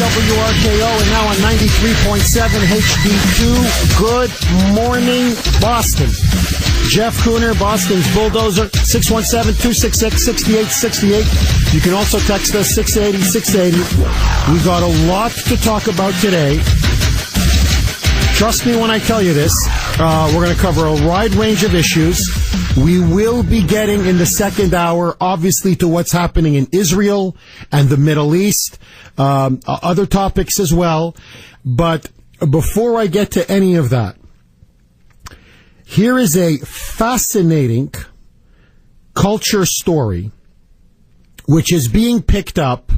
WRKO and now on 93.7 HD2. Good morning, Boston. Jeff Kuhner, Boston's Bulldozer, 617-266-6868. You can also text us, 680-680. We got a lot to talk about today. Trust me when I tell you this. We're going to cover a wide range of issues. We will be getting in the second hour, obviously, to what's happening in Israel and the Middle East, other topics as well. But before I get to any of that, here is a fascinating culture story which is being picked up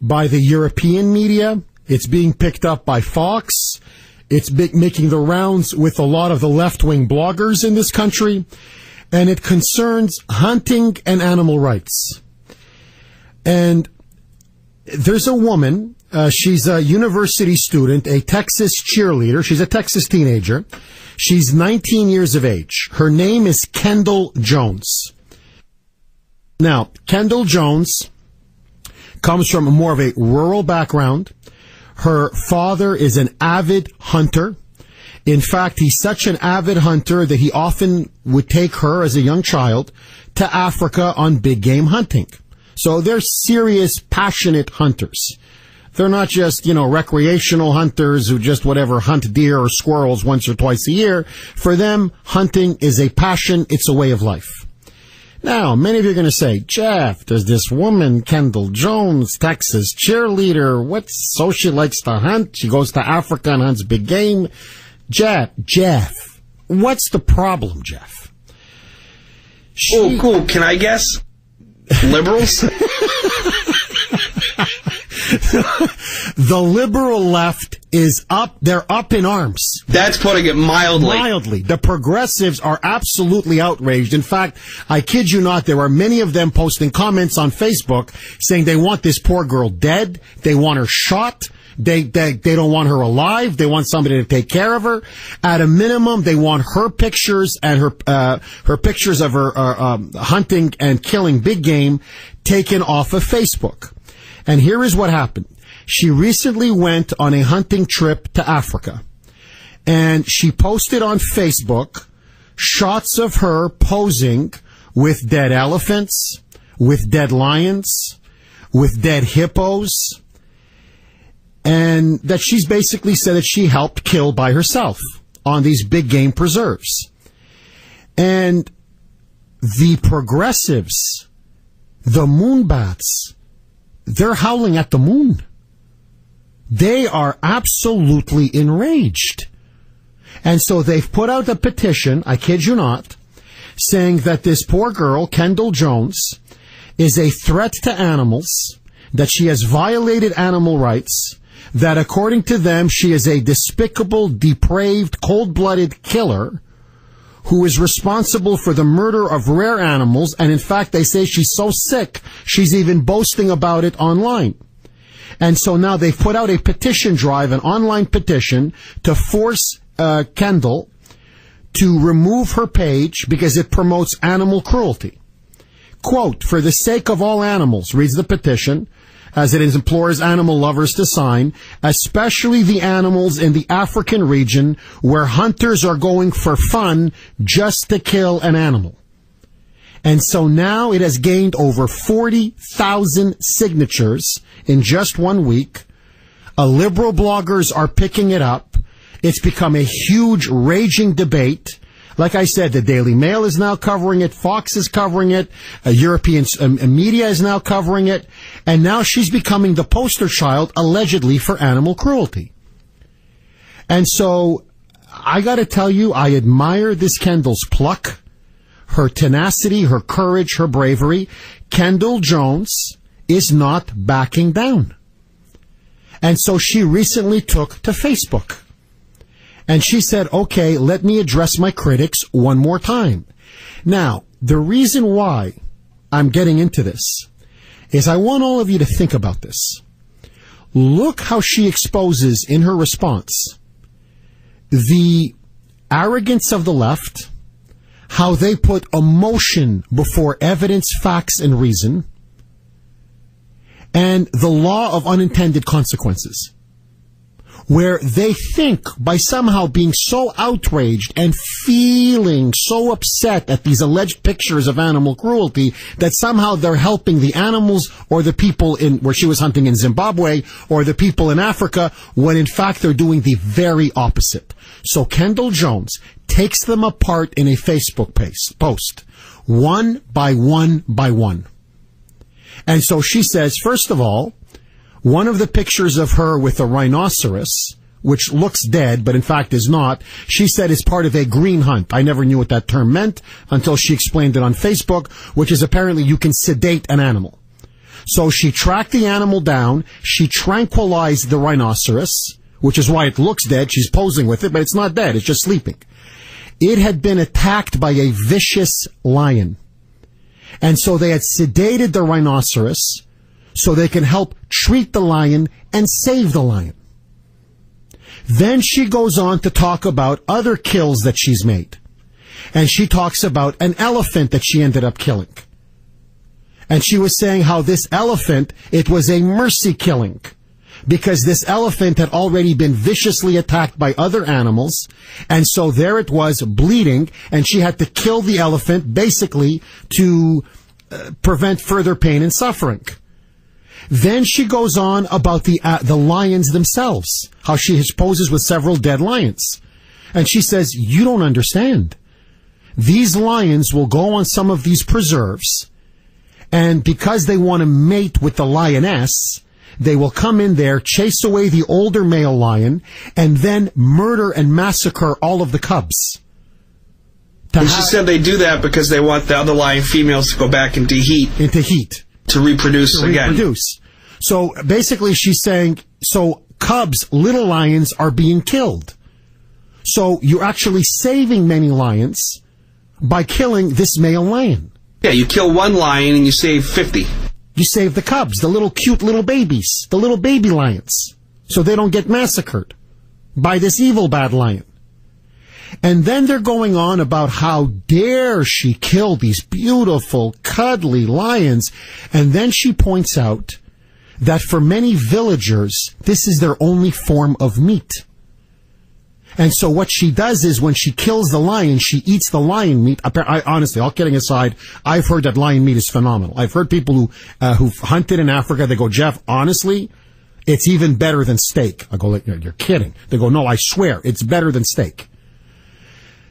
by the European media. It's being picked up by Fox. It's making the rounds with a lot of the left-wing bloggers in this country, and it concerns hunting and animal rights. And there's a woman, she's a university student, a Texas cheerleader. She's a Texas teenager. She's 19 years of age. Her name is Kendall Jones. Now, Kendall Jones comes from more of a rural background. Her father is an avid hunter. In fact, he's such an avid hunter that he often would take her as a young child to Africa on big game hunting. So they're serious, passionate hunters. They're not just, recreational hunters who just hunt deer or squirrels once or twice a year. For them, hunting is a passion. It's a way of life. Now, many of you are going to say, Jeff, there's this woman, Kendall Jones, Texas cheerleader. So she likes to hunt. She goes to Africa and hunts big game. Jeff, what's the problem, Jeff? Oh, cool. Can I guess? Liberals? The liberal left is up. They're up in arms. That's putting it mildly. Mildly. The progressives are absolutely outraged. In fact, I kid you not, there are many of them posting comments on Facebook saying they want this poor girl dead. They want her shot. They don't want her alive. They want somebody to take care of her. At a minimum, they want her pictures and her pictures of her hunting and killing big game taken off of Facebook. And here is what happened. She recently went on a hunting trip to Africa, and she posted on Facebook shots of her posing with dead elephants, with dead lions, with dead hippos, and that she's basically said that she helped kill by herself on these big game preserves. And the progressives, the moonbats, they're howling at the moon. They are absolutely enraged. And so they've put out a petition, I kid you not, saying that this poor girl, Kendall Jones, is a threat to animals, that she has violated animal rights, that according to them, she is a despicable, depraved, cold-blooded killer who is responsible for the murder of rare animals. And in fact, they say she's so sick, she's even boasting about it online. And so now they've put out a petition drive, an online petition, to force Kendall to remove her page because it promotes animal cruelty. Quote, "For the sake of all animals," reads the petition, as it implores animal lovers to sign, "especially the animals in the African region where hunters are going for fun just to kill an animal." And so now it has gained over 40,000 signatures in just 1 week. Liberal bloggers are picking it up. It's become a huge, raging debate. Like I said, the Daily Mail is now covering it. Fox is covering it. European media is now covering it. And now she's becoming the poster child, allegedly, for animal cruelty. And so I got to tell you, I admire this Kendall's pluck, her tenacity, her courage, her bravery. Kendall Jones is not backing down. And so she recently took to Facebook. And she said, okay, let me address my critics one more time. Now, the reason why I'm getting into this is I want all of you to think about this. Look how she exposes in her response the arrogance of the left, how they put emotion before evidence, facts, and reason, and the law of unintended consequences, where they think by somehow being so outraged and feeling so upset at these alleged pictures of animal cruelty that somehow they're helping the animals or the people in where she was hunting in Zimbabwe or the people in Africa, when in fact they're doing the very opposite. So Kendall Jones takes them apart in a Facebook post, one by one by one. And so she says, first of all, one of the pictures of her with a rhinoceros, which looks dead, but in fact is not, she said is part of a green hunt. I never knew what that term meant until she explained it on Facebook, which is apparently you can sedate an animal. So she tracked the animal down, she tranquilized the rhinoceros, which is why it looks dead. She's posing with it, but it's not dead, it's just sleeping. It had been attacked by a vicious lion. And so they had sedated the rhinoceros so they can help treat the lion and save the lion. Then she goes on to talk about other kills that she's made. And she talks about an elephant that she ended up killing. And she was saying how this elephant, it was a mercy killing, because this elephant had already been viciously attacked by other animals, and so there it was bleeding, and she had to kill the elephant basically to prevent further pain and suffering. Then she goes on about the lions themselves, how she poses with several dead lions. And she says, you don't understand. These lions will go on some of these preserves, and because they want to mate with the lioness, they will come in there, chase away the older male lion, and then murder and massacre all of the cubs. And she said they do that because they want the other lion females to go back into heat. To reproduce again. So basically she's saying, so cubs, little lions, are being killed. So you're actually saving many lions by killing this male lion. Yeah, you kill one lion and you save 50. You save the cubs, the little cute little babies, the little baby lions, so they don't get massacred by this evil bad lion. And then they're going on about how dare she kill these beautiful, cuddly lions. And then she points out that for many villagers, this is their only form of meat. And so what she does is when she kills the lion, she eats the lion meat. Honestly, all kidding aside, I've heard that lion meat is phenomenal. I've heard people who've hunted in Africa, they go, Jeff, honestly, it's even better than steak. I go, you're kidding. They go, no, I swear, it's better than steak.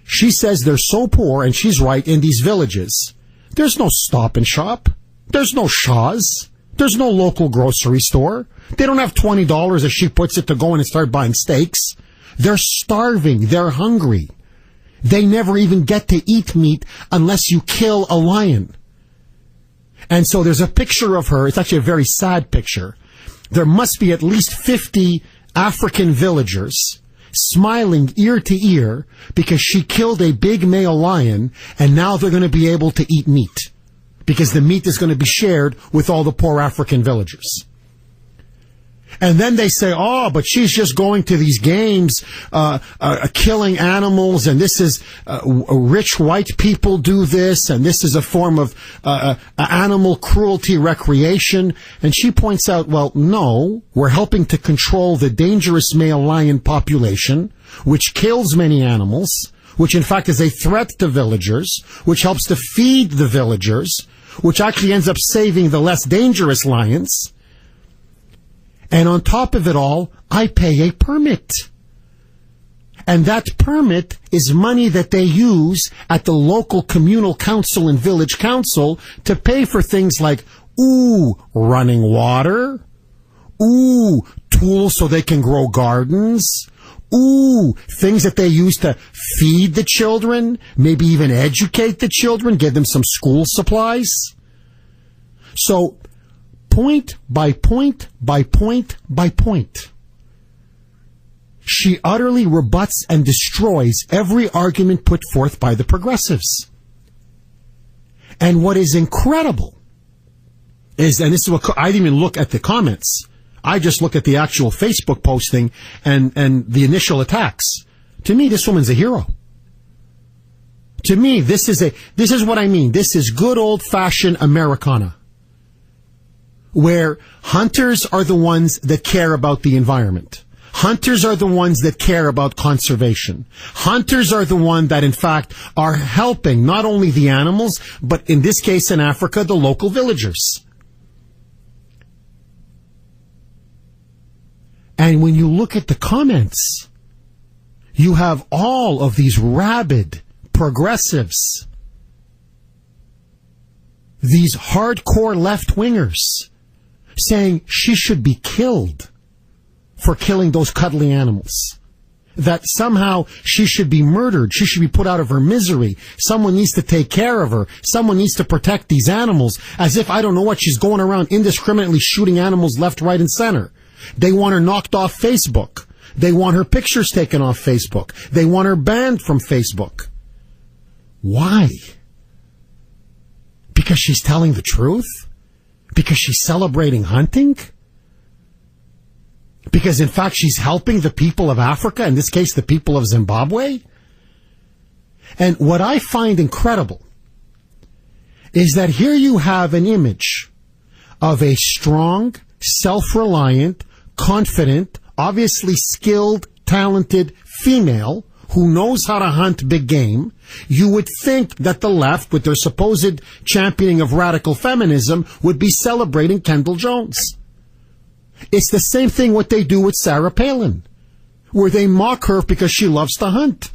She says they're so poor, and she's right, in these villages. There's no Stop and Shop. There's no Shaw's. There's no local grocery store. They don't have $20, as she puts it, to go in and start buying steaks. They're starving. They're hungry. They never even get to eat meat unless you kill a lion. And so there's a picture of her. It's actually a very sad picture. There must be at least 50 African villagers smiling ear to ear because she killed a big male lion, and now they're going to be able to eat meat because the meat is going to be shared with all the poor African villagers. And then they say, oh, but she's just going to these games, killing animals, and this is, rich white people do this, and this is a form of animal cruelty recreation. And she points out, well, no, we're helping to control the dangerous male lion population, which kills many animals, which in fact is a threat to villagers, which helps to feed the villagers, which actually ends up saving the less dangerous lions. And on top of it all, I pay a permit. And that permit is money that they use at the local communal council and village council to pay for things like, running water, tools so they can grow gardens, things that they use to feed the children, maybe even educate the children, give them some school supplies. So, point by point by point by point, she utterly rebuts and destroys every argument put forth by the progressives. And what is incredible is, and this is what, I didn't even look at the comments, I just look at the actual Facebook posting and the initial attacks. To me, this woman's a hero. To me, this is what I mean. This is good old-fashioned Americana, where hunters are the ones that care about the environment. Hunters are the ones that care about conservation. Hunters are the ones that, in fact, are helping not only the animals, but in this case in Africa, the local villagers. And when you look at the comments, you have all of these rabid progressives, these hardcore left-wingers, saying she should be killed for killing those cuddly animals. That somehow she should be murdered. She should be put out of her misery. Someone needs to take care of her. Someone needs to protect these animals. As if, I don't know what, she's going around indiscriminately shooting animals left, right, and center. They want her knocked off Facebook. They want her pictures taken off Facebook. They want her banned from Facebook. Why? Because she's telling the truth? Because she's celebrating hunting? Because, in fact, she's helping the people of Africa, in this case, the people of Zimbabwe? And what I find incredible is that here you have an image of a strong, self-reliant, confident, obviously skilled, talented female who knows how to hunt big game. You would think that the left, with their supposed championing of radical feminism, would be celebrating Kendall Jones. It's the same thing what they do with Sarah Palin, where they mock her because she loves to hunt.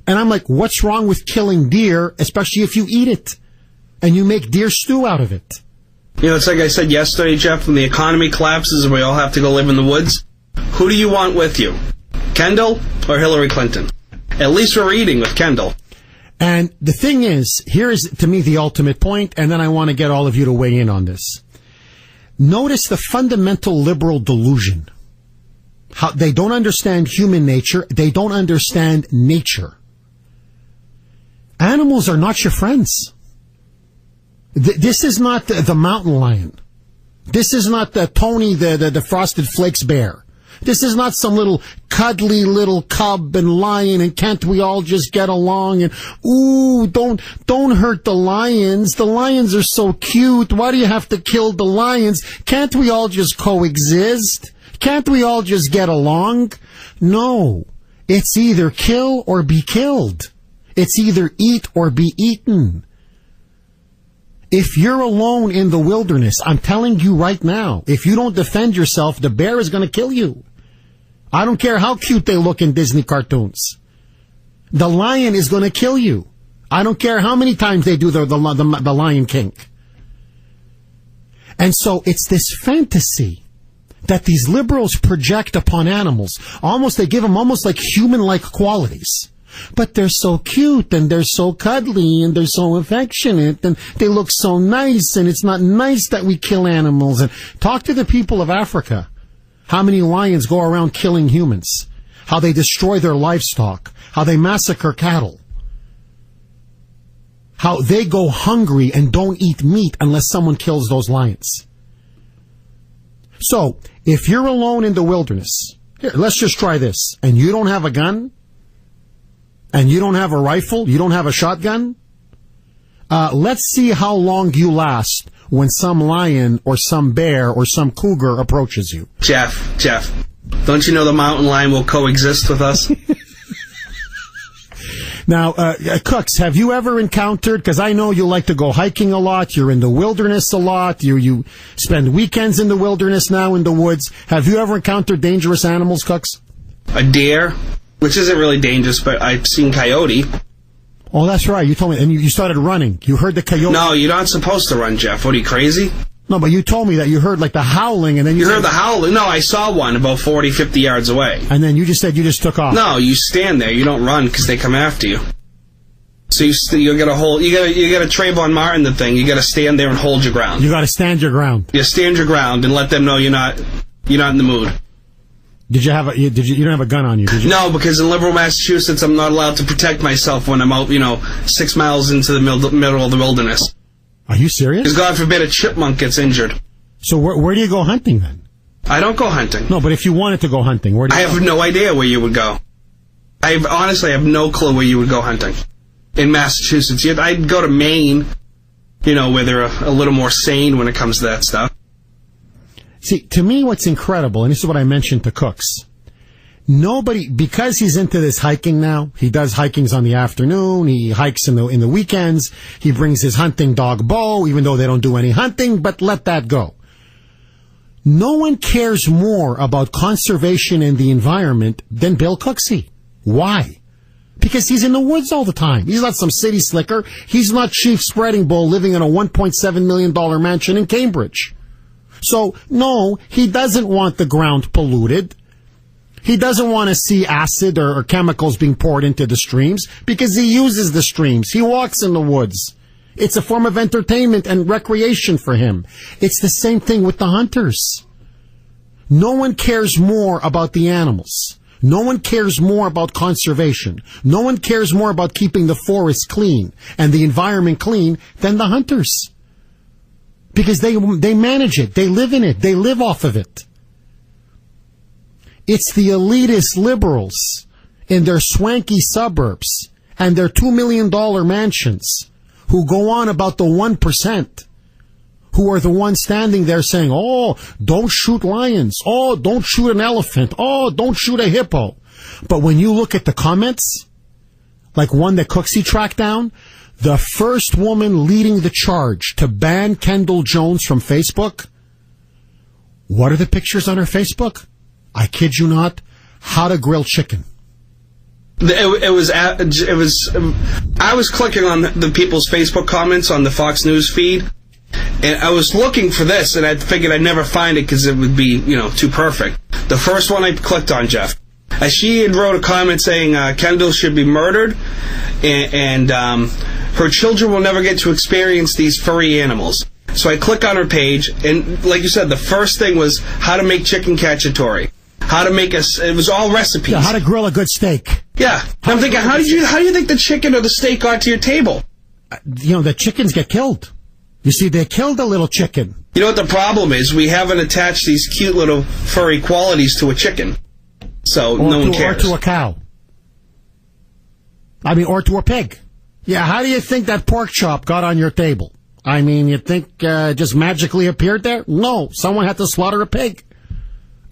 And I'm like, what's wrong with killing deer, especially if you eat it and you make deer stew out of it? You know, it's like I said yesterday, Jeff, when the economy collapses and we all have to go live in the woods, who do you want with you? Kendall or Hillary Clinton? At least we're eating with Kendall. And the thing is, here is, to me, the ultimate point, and then I want to get all of you to weigh in on this. Notice the fundamental liberal delusion. How they don't understand human nature. They don't understand nature. Animals are not your friends. This is not the mountain lion. This is not the Tony, the Frosted Flakes bear. This is not some little cuddly little cub and lion, and can't we all just get along? And, ooh, don't hurt the lions. The lions are so cute. Why do you have to kill the lions? Can't we all just coexist? Can't we all just get along? No. It's either kill or be killed. It's either eat or be eaten. If you're alone in the wilderness, I'm telling you right now, if you don't defend yourself, the bear is going to kill you. I don't care how cute they look in Disney cartoons. The lion is going to kill you. I don't care how many times they do the Lion King. And so it's this fantasy that these liberals project upon animals. They give them almost like human-like qualities. But they're so cute, and they're so cuddly, and they're so affectionate, and they look so nice, and it's not nice that we kill animals. And talk to the people of Africa. How many lions go around killing humans? How they destroy their livestock? How they massacre cattle? How they go hungry and don't eat meat unless someone kills those lions. So, if you're alone in the wilderness, here, let's just try this, and you don't have a gun, and you don't have a rifle, you don't have a shotgun, let's see how long you last when some lion or some bear or some cougar approaches you. Jeff, don't you know the mountain lion will coexist with us? Now, Cooks, have you ever encountered, because I know you like to go hiking a lot, you're in the wilderness a lot, you spend weekends in the wilderness now in the woods. Have you ever encountered dangerous animals, Cooks? A deer, which isn't really dangerous, but I've seen coyote. Oh, that's right. You told me, and you started running. You heard the coyote. No, you're not supposed to run, Jeff. What, are you crazy? No, but you told me that you heard like the howling, and then you heard the howling. No, I saw one about 40, 50 yards away. And then you just said you just took off. No, you stand there. You don't run because they come after you. So you got to hold. You got to Trayvon Martin the thing. You got to stand there and hold your ground. You got to stand your ground. You stand your ground and let them know you're not in the mood. You don't have a gun on you, did you? No, because in liberal Massachusetts, I'm not allowed to protect myself when I'm out, 6 miles into the middle of the wilderness. Are you serious? Because God forbid a chipmunk gets injured. So where do you go hunting then? I don't go hunting. No, but if you wanted to go hunting, where do you go? I have no idea where you would go. I honestly have no clue where you would go hunting. In Massachusetts. I'd go to Maine. where they're a little more sane when it comes to that stuff. See, to me, what's incredible, and this is what I mentioned to Cooks, nobody, because he's into this hiking now, he does hikings on the afternoon, he hikes in the weekends, he brings his hunting dog Bo, even though they don't do any hunting, but let that go. No one cares more about conservation and the environment than Bill Cooksey. Why? Because he's in the woods all the time. He's not some city slicker. He's not Chief Spreading Bull living in a $1.7 million mansion in Cambridge. So, no, he doesn't want the ground polluted. He doesn't want to see acid or chemicals being poured into the streams because he uses the streams. He walks in the woods. It's a form of entertainment and recreation for him. It's the same thing with the hunters. No one cares more about the animals. No one cares more about conservation. No one cares more about keeping the forest clean and the environment clean than the hunters. Because they manage it. They live in it. They live off of it. It's the elitist liberals in their swanky suburbs and their $2 million mansions who go on about the 1%, who are the ones standing there saying, oh, don't shoot lions. Oh, don't shoot an elephant. Oh, don't shoot a hippo. But when you look at the comments, like one that Cooksey tracked down, the first woman leading the charge to ban Kendall Jones from Facebook, what are the pictures on her Facebook? I kid you not, how to grill chicken. I was clicking on the people's Facebook comments on the Fox News feed, and I was looking for this, and I figured I'd never find it because it would be, too perfect. The first one I clicked on, Jeff, she had wrote a comment saying Kendall should be murdered, and her children will never get to experience these furry animals. So I click on her page, and like you said, the first thing was how to make chicken cacciatore. How to make it was all recipes. Yeah, how to grill a good steak. Yeah. I'm thinking, how do you think the chicken or the steak got to your table? The chickens get killed. You see, they killed a little chicken. You know what the problem is? We haven't attached these cute little furry qualities to a chicken. So no one cares. Or to a cow. Or to a pig. Yeah, how do you think that pork chop got on your table? You think just magically appeared there? No, someone had to slaughter a pig.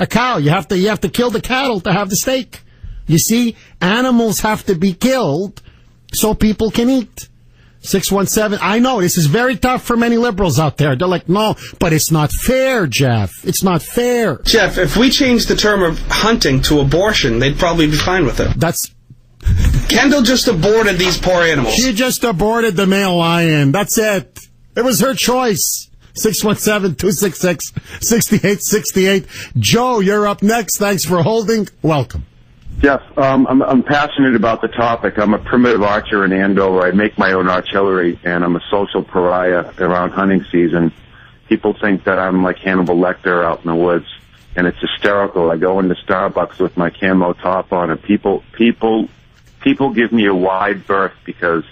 A cow. You have to kill the cattle to have the steak. You see, animals have to be killed so people can eat. 617. I know this is very tough for many liberals out there. They're like, no, but it's not fair, Jeff. It's not fair. Jeff, if we change the term of hunting to abortion, they'd probably be fine with it. Kendall just aborted these poor animals. She just aborted the male lion. That's it. It was her choice. 617-266-6868. Joe, you're up next. Thanks for holding. Welcome. Yes, I'm passionate about the topic. I'm a primitive archer in Andover. I make my own artillery, and I'm a social pariah around hunting season. People think that I'm like Hannibal Lecter out in the woods, and it's hysterical. I go into Starbucks with my camo top on, and people give me a wide berth because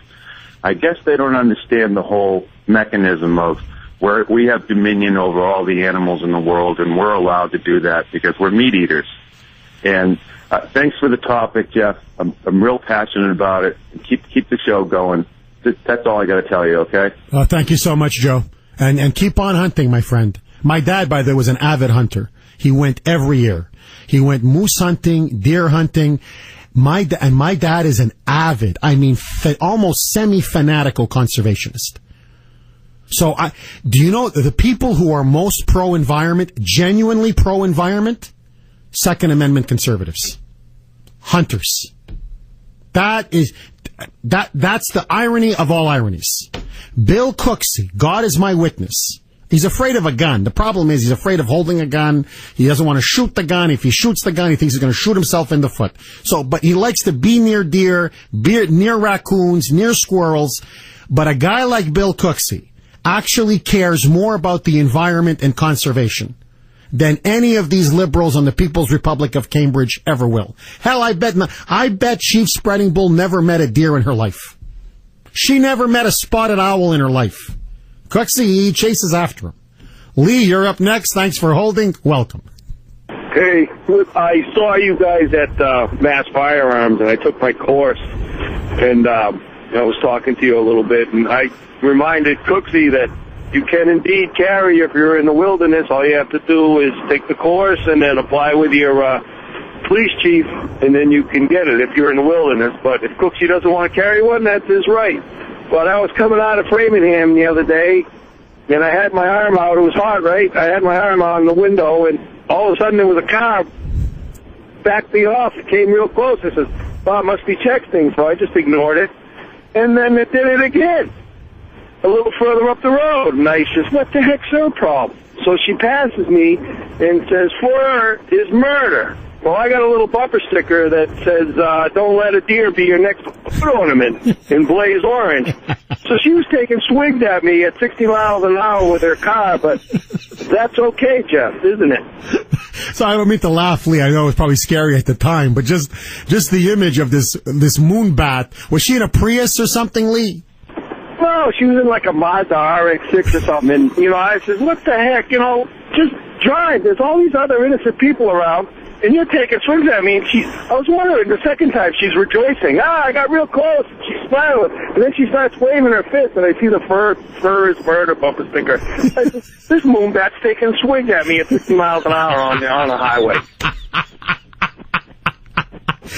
I guess they don't understand the whole mechanism of where we have dominion over all the animals in the world, and we're allowed to do that because we're meat eaters. And thanks for the topic, Jeff. I'm real passionate about it. Keep the show going. That's all I got to tell you, okay? Thank you so much, Joe. And keep on hunting, my friend. My dad, by the way, was an avid hunter. He went every year. He went moose hunting, deer hunting. My dad is an avid, almost semi-fanatical conservationist. So, do you know the people who are most pro-environment, genuinely pro-environment? Second Amendment conservatives. Hunters. That's the irony of all ironies. Bill Cooksey, God is my witness. He's afraid of a gun. The problem is he's afraid of holding a gun. He doesn't want to shoot the gun. If he shoots the gun, he thinks he's going to shoot himself in the foot. But he likes to be near deer, near raccoons, near squirrels. But a guy like Bill Cooksey actually cares more about the environment and conservation than any of these liberals on the People's Republic of Cambridge ever will. Hell, I bet Chief Spreading Bull never met a deer in her life. She never met a spotted owl in her life. Cooksey, he chases after him. Lee, you're up next. Thanks for holding. Welcome. Hey, I saw you guys at Mass Firearms, and I took my course. And I was talking to you a little bit, and I reminded Cooksey that you can indeed carry if you're in the wilderness. All you have to do is take the course and then apply with your police chief, and then you can get it if you're in the wilderness. But if Cooksey doesn't want to carry one, that's his right. But I was coming out of Framingham the other day, and I had my arm out. It was hot, right? I had my arm out in the window, and all of a sudden there was a car backed me off. It came real close. I said, well, it must be texting, so I just ignored it. And then it did it again, a little further up the road. And I says, what the heck's her problem? So she passes me and says, for her is murder. Well, I got a little bumper sticker that says, don't let a deer be your next foot ornament in blaze orange. So she was taking swings at me at 60 miles an hour with her car, but that's okay, Jeff, isn't it? So I don't mean to laugh, Lee. I know it was probably scary at the time, but just the image of this moon bat. Was she in a Prius or something, Lee? No, she was in like a Mazda RX-6 or something. And, I said, what the heck, just drive. There's all these other innocent people around, and you're taking swings at me. And I was wondering the second time she's rejoicing. I got real close. She's smiling. And then she starts waving her fist, and I see the fur is murder bumper sticker. I said, this moonbat's taking swings at me at 60 miles an hour on the highway.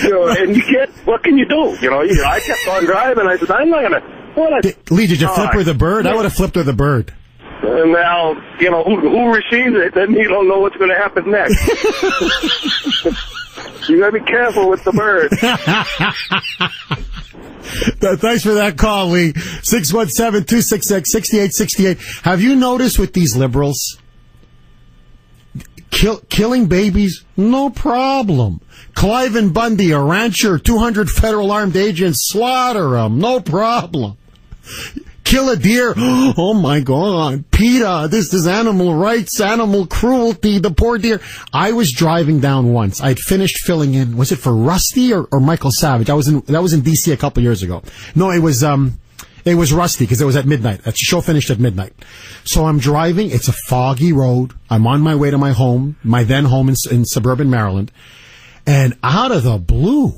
And you can't, what can you do? I kept on driving. I said, I'm not going to. Lee, did you flip her the bird? I would have flipped her the bird. And now, who receives it, then you don't know what's going to happen next. You got to be careful with the bird. Thanks for that call, Lee. 617-266-6868. Have you noticed with these liberals, killing babies, no problem. Clive Bundy, a rancher, 200 federal armed agents, slaughter them, no problem. Kill a deer, oh my God. PETA, this is animal rights, animal cruelty, the poor deer. I was driving down once. I'd finished filling in, was it for Rusty or Michael Savage? That was in DC a couple years ago. No, it was Rusty because it was at midnight. That show finished at midnight. So I'm driving. It's a foggy road. I'm on my way to my home, my then home in suburban Maryland. And out of the blue,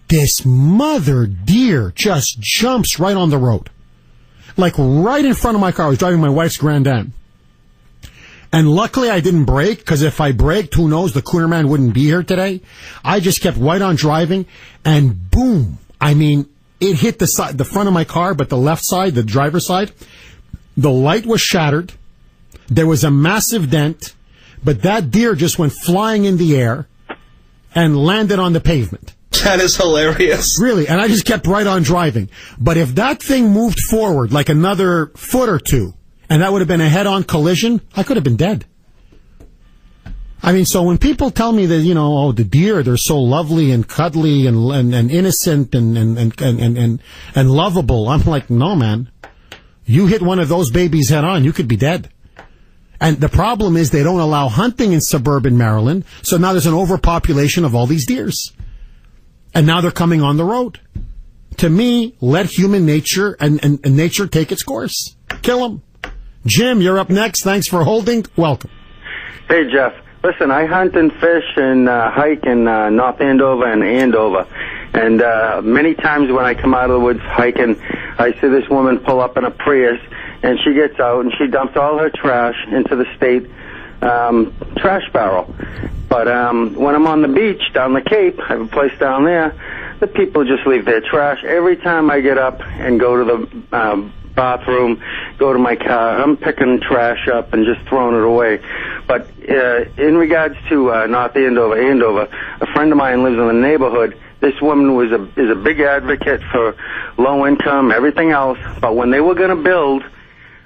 this mother deer just jumps right on the road. Like right in front of my car. I was driving my wife's Grand Am. And luckily I didn't brake, because if I braked, who knows, the Kuhner man wouldn't be here today. I just kept right on driving, and boom. I mean, it hit the front of my car, but the left side, the driver's side, the light was shattered. There was a massive dent, but that deer just went flying in the air and landed on the pavement. That is hilarious. Really, and I just kept right on driving. But if that thing moved forward like another foot or two, and that would have been a head-on collision, I could have been dead. I mean, so when people tell me that, the deer, they're so lovely and cuddly and innocent and lovable, I'm like, no, man. You hit one of those babies head-on, you could be dead. And the problem is they don't allow hunting in suburban Maryland, so now there's an overpopulation of all these deers. And now they're coming on the road. To me, let human nature and nature take its course. Kill them. Jim, you're up next. Thanks for holding. Welcome. Hey, Jeff. Listen, I hunt and fish and hike in North Andover and Andover. And many times when I come out of the woods hiking, I see this woman pull up in a Prius, and she gets out and she dumps all her trash into the state trash barrel. But when I'm on the beach down the Cape, I have a place down there, the people just leave their trash. Every time I get up and go to the bathroom, go to my car, I'm picking trash up and just throwing it away. But in regards to North Andover, a friend of mine lives in the neighborhood. This woman is a big advocate for low income, everything else. But when they were going to build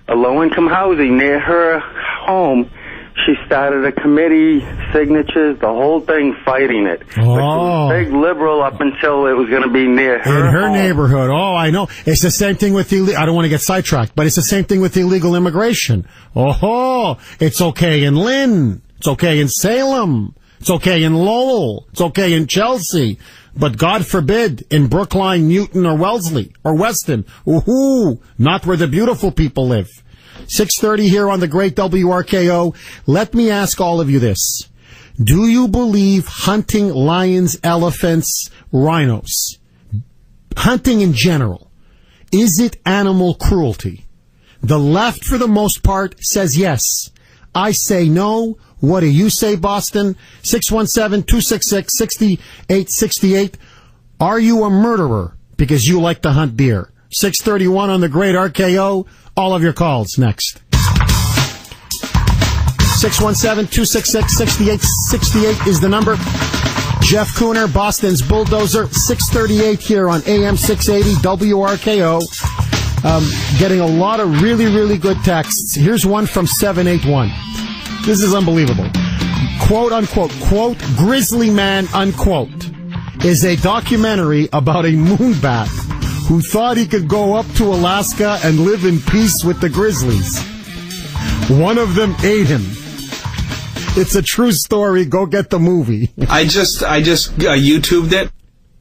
a low income housing near her home, she started a committee, signatures, the whole thing, fighting it. Oh. But she was a big liberal up until it was going to be near her in her home. neighborhood. Oh, I know. It's the same thing with I don't want to get sidetracked, but it's the same thing with illegal immigration. Oh, it's okay in Lynn. It's okay in Salem. It's okay in Lowell. It's okay in Chelsea. But God forbid in Brookline, Newton, or Wellesley, or Weston. Ooh, not where the beautiful people live. 6:30 here on the great WRKO. Let me ask all of you this. Do you believe hunting lions, elephants, rhinos, hunting in general, Is it animal cruelty? The left, for the most part, says yes. I say no. What do you say, Boston? 617-266-6868. Are you a murderer because you like to hunt deer? 631 on the Great RKO. All of your calls next. 617-266-6868 is the number. Jeff Kuhner, Boston's Bulldozer, 638 here on AM 680 WRKO. Getting a lot of really, really good texts. Here's one from 781. This is unbelievable. Quote, unquote, quote, Grizzly Man, unquote, is a documentary about a moonbat who thought he could go up to Alaska and live in peace with the grizzlies. One of them ate him. It's a true story. Go get the movie. I just YouTubed it,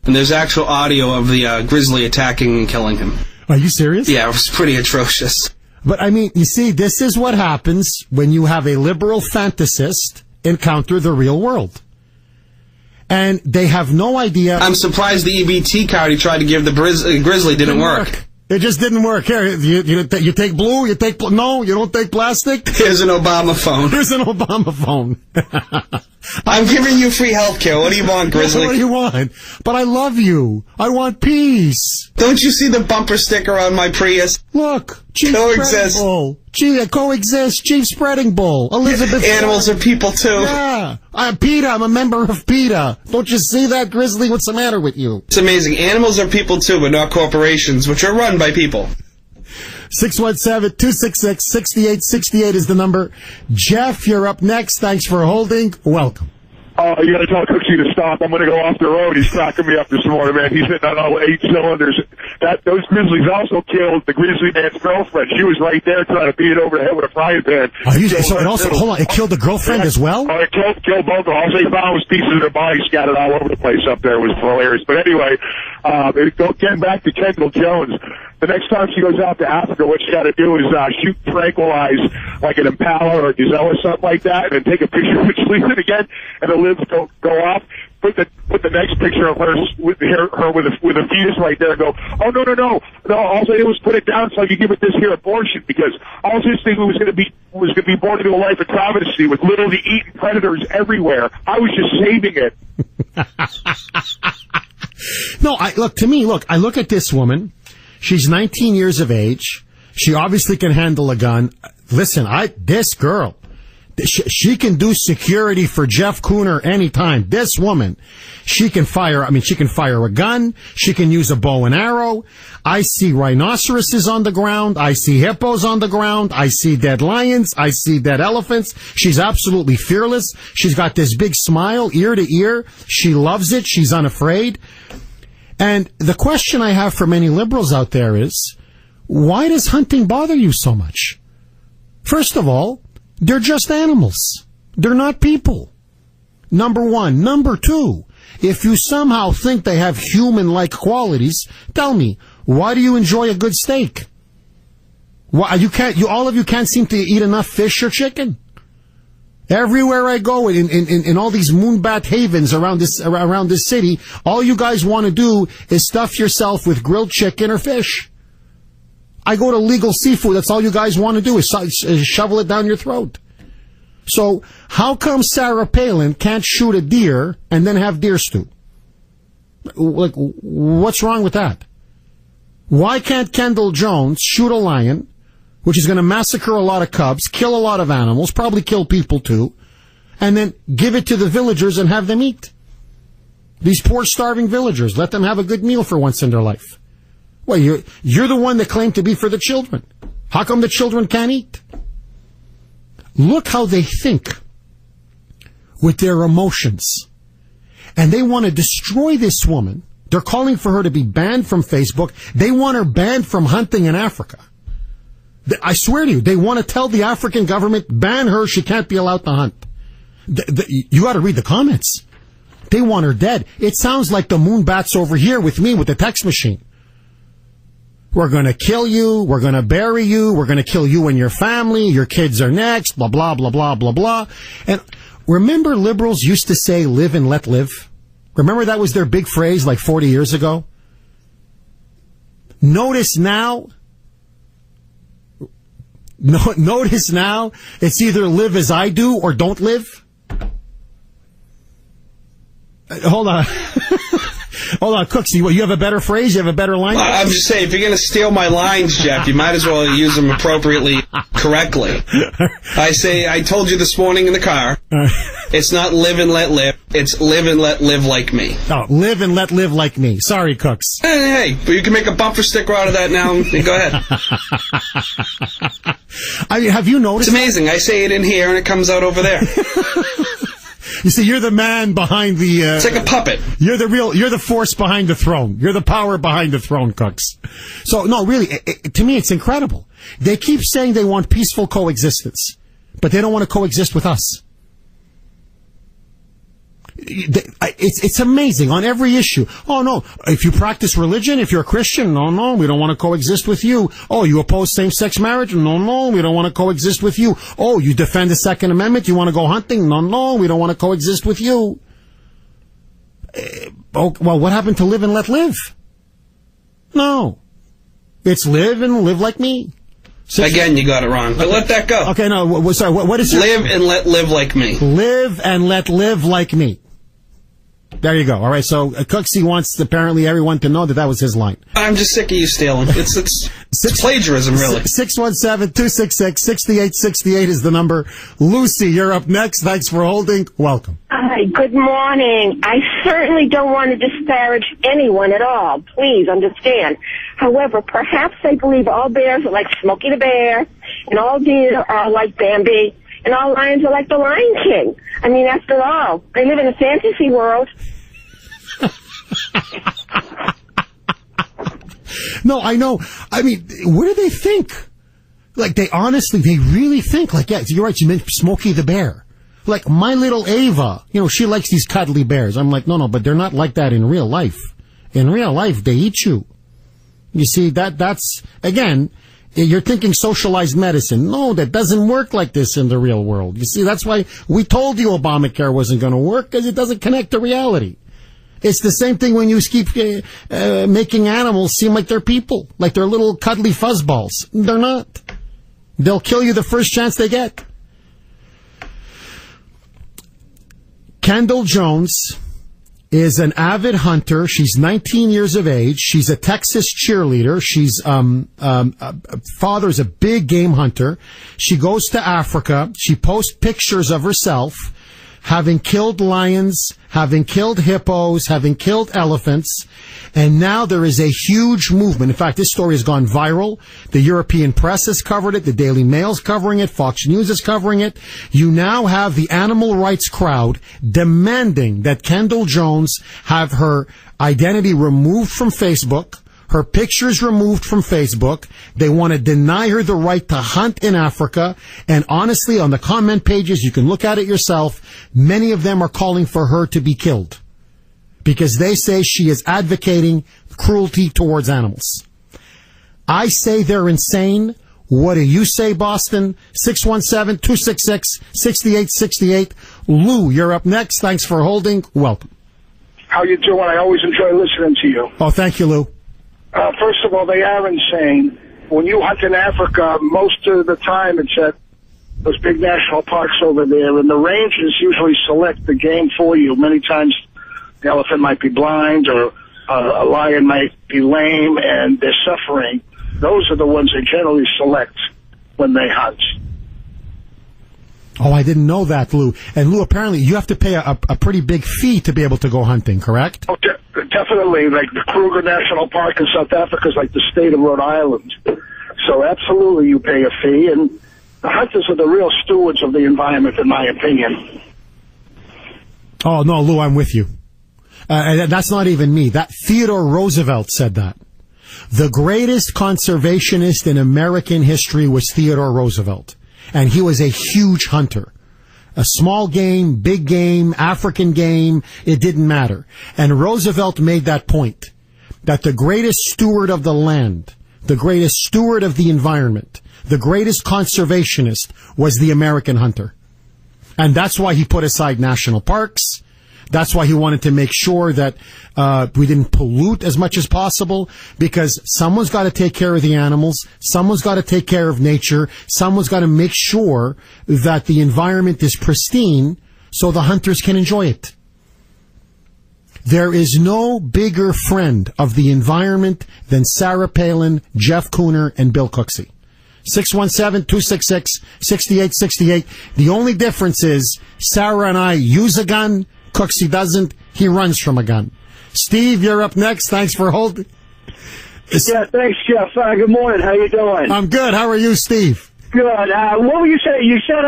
and there's actual audio of the grizzly attacking and killing him. Are you serious? Yeah, it was pretty atrocious. But, I mean, you see, this is what happens when you have a liberal fantasist encounter the real world. And they have no idea. I'm surprised the EBT card he tried to give the grizzly didn't work. It just didn't work. Here, you take blue, no, you don't take plastic. Here's an Obama phone. Here's an Obama phone. I'm giving you free health care. What do you want, Grizzly? What do you want? But I love you. I want peace. Don't you see the bumper sticker on my Prius? Look, Chief Coexist. Spreading Bull. Coexist, Chief Spreading Bull. Elizabeth. Animals are people too. Yeah. PETA, I'm a member of PETA. Don't you see that, Grizzly? What's the matter with you? It's amazing. Animals are people too, but not corporations, which are run by people. 617-266-6868 is the number. Jeff, you're up next. Thanks for holding. Welcome. Oh, you got to tell Cooksey to stop. I'm going to go off the road. He's cracking me up this morning, man. He's hitting on all 8 cylinders. Those grizzlies also killed the grizzly man's girlfriend. She was right there trying to beat it over the head with a frying pan. Hold on, it killed the girlfriend as well? Oh, it killed both of them. All they found was pieces of their body scattered all over the place up there. It was hilarious. But anyway, getting back to Kendall Jones. The next time she goes out to Africa, what she got to do is shoot tranquilize like an impala or a gazelle or something like that, and then take a picture when she leaves it again, and the lids go off. Put the next picture of her with a fetus right there, and go, oh no, all they did was put it down so you give it this here abortion, because all this thing was going to be born into a life of travesty with literally eating predators everywhere. I was just saving it. No, I look at this woman. She's 19 years of age. She obviously can handle a gun. Listen, this girl, she can do security for Jeff Kuhner anytime. This woman, she can fire a gun. She can use a bow and arrow. I see rhinoceroses on the ground. I see hippos on the ground. I see dead lions. I see dead elephants. She's absolutely fearless. She's got this big smile, ear to ear. She loves it. She's unafraid. And the question I have for many liberals out there is, why does hunting bother you so much? First of all, they're just animals. They're not people. Number one. Number two, if you somehow think they have human-like qualities, tell me, why do you enjoy a good steak? Why all of you can't seem to eat enough fish or chicken? Everywhere I go in all these moonbat havens around this city, all you guys want to do is stuff yourself with grilled chicken or fish. I go to Legal Seafood. That's all you guys want to do is shovel it down your throat. So how come Sarah Palin can't shoot a deer and then have deer stew? Like, what's wrong with that? Why can't Kendall Jones shoot a lion, which is going to massacre a lot of cubs, kill a lot of animals, probably kill people too, and then give it to the villagers and have them eat? These poor starving villagers, let them have a good meal for once in their life. Well, you're the one that claimed to be for the children. How come the children can't eat? Look how they think with their emotions. And they want to destroy this woman. They're calling for her to be banned from Facebook. They want her banned from hunting in Africa. I swear to you, they want to tell the African government, ban her, she can't be allowed to hunt. You got to read the comments. They want her dead. It sounds like the moonbats over here with me with the text machine. We're going to kill you. We're going to bury you. We're going to kill you and your family. Your kids are next. Blah, blah, blah, blah, blah, blah. And remember liberals used to say live and let live? Remember that was their big phrase like 40 years ago? Notice now, it's either live as I do or don't live. Hold on. Hold on, Cooksy. What, you have a better phrase? You have a better line? I'm just saying, if you're going to steal my lines, Jeff, you might as well use them appropriately, correctly. I told you this morning in the car, it's not live and let live, it's live and let live like me. Oh, live and let live like me. Sorry, Cooks. Hey, but you can make a bumper sticker out of that now, and go ahead. I mean, have you noticed? It's amazing. I say it in here, and it comes out over there. You see, you're the man behind the... it's like a puppet. You're the force behind the throne. You're the power behind the throne, Cooks. So, no, really, to me, it's incredible. They keep saying they want peaceful coexistence, but they don't want to coexist with us. It's amazing on every issue. Oh, no, if you practice religion, if you're a Christian, no, we don't want to coexist with you. Oh, you oppose same-sex marriage? No, we don't want to coexist with you. Oh, you defend the Second Amendment? You want to go hunting? No, we don't want to coexist with you. Well, what happened to live and let live? No. It's live and live like me. Again, you got it wrong, but let that go. Okay, no, sorry, what is your... Live and let live like me. Live and let live like me. There you go. All right, so Cooksy wants apparently everyone to know that was his line. I'm just sick of you stealing. It's plagiarism, really. 617-266-6868 is the number. Lucy, you're up next. Thanks for holding. Welcome. Hi, good morning. I certainly don't want to disparage anyone at all. Please understand. However, perhaps I believe all bears are like Smokey the Bear, and all deer are like Bambi, and all lions are like the Lion King. I mean, after all, they live in a fantasy world. No, I know. I mean, what do they think? Like, they really think, like, yeah, you're right, you meant Smokey the Bear. Like, my little Ava, she likes these cuddly bears. I'm like, no, but they're not like that in real life. In real life, they eat you. You see, that's, again, you're thinking socialized medicine. No, that doesn't work like this in the real world. You see, that's why we told you Obamacare wasn't going to work, because it doesn't connect to reality. It's the same thing when you keep making animals seem like they're people, like they're little cuddly fuzzballs. They're not. They'll kill you the first chance they get. Kendall Jones is an avid hunter. She's 19 years of age. She's a Texas cheerleader. She's father's a big game hunter. She goes to Africa. She posts pictures of herself having killed lions, having killed hippos, having killed elephants, and now there is a huge movement. In fact, this story has gone viral. The European press has covered it. The Daily Mail's covering it. Fox News is covering it. You now have the animal rights crowd demanding that Kendall Jones have her identity removed from Facebook, her pictures removed from Facebook. They want to deny her the right to hunt in Africa. And honestly, on the comment pages, you can look at it yourself, many of them are calling for her to be killed because they say she is advocating cruelty towards animals. I say they're insane. What do you say, Boston? 617-266-6868. Lou, you're up next. Thanks for holding. Welcome. How you doing? I always enjoy listening to you. Oh, thank you, Lou. First of all, they are insane. When you hunt in Africa, most of the time it's at those big national parks over there, and the rangers usually select the game for you. Many times the elephant might be blind or a lion might be lame and they're suffering. Those are the ones they generally select when they hunt. Oh, I didn't know that, Lou. And Lou, apparently you have to pay a pretty big fee to be able to go hunting, correct? Oh, definitely. Like the Kruger National Park in South Africa is like the state of Rhode Island. So absolutely you pay a fee. And the hunters are the real stewards of the environment, in my opinion. Oh, no, Lou, I'm with you. And that's not even me. That Theodore Roosevelt said that. The greatest conservationist in American history was Theodore Roosevelt. And he was a huge hunter. A small game, big game, African game, it didn't matter. And Roosevelt made that point, that the greatest steward of the land, the greatest steward of the environment, the greatest conservationist was the American hunter. And that's why he put aside national parks. That's why he wanted to make sure that we didn't pollute as much as possible, because someone's got to take care of the animals, someone's got to take care of nature, someone's got to make sure that the environment is pristine so the hunters can enjoy it. There is no bigger friend of the environment than Sarah Palin, Jeff Kuhner, and Bill Cooksey. 617-266-6868. The only difference is Sarah and I use a gun. Cooksey doesn't. He runs from a gun. Steve, you're up next. Thanks for holding. Yeah, thanks, Jeff. Good morning. How you doing? I'm good. How are you, Steve? Good. What were you saying? You said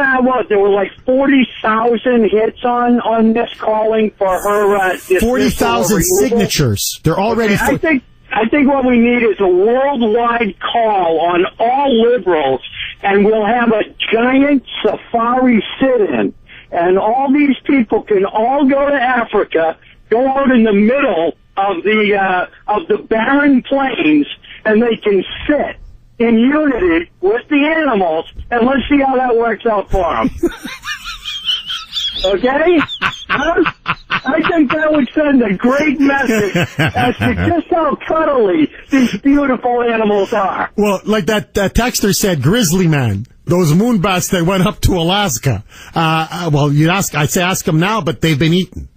there were like 40,000 hits on this calling for her. 40,000 signatures. They're already. Okay, I think what we need is a worldwide call on all liberals, and we'll have a giant safari sit-in, and all these people can all go to Africa, go out in the middle of the barren plains, and they can sit in unity with the animals, and let's see how that works out for them. Okay? I think that would send a great message as to just how cuddly these beautiful animals are. Well, like that texter said, grizzly man, those moon bats that went up to Alaska. Well, I'd say ask them now, but they've been eaten.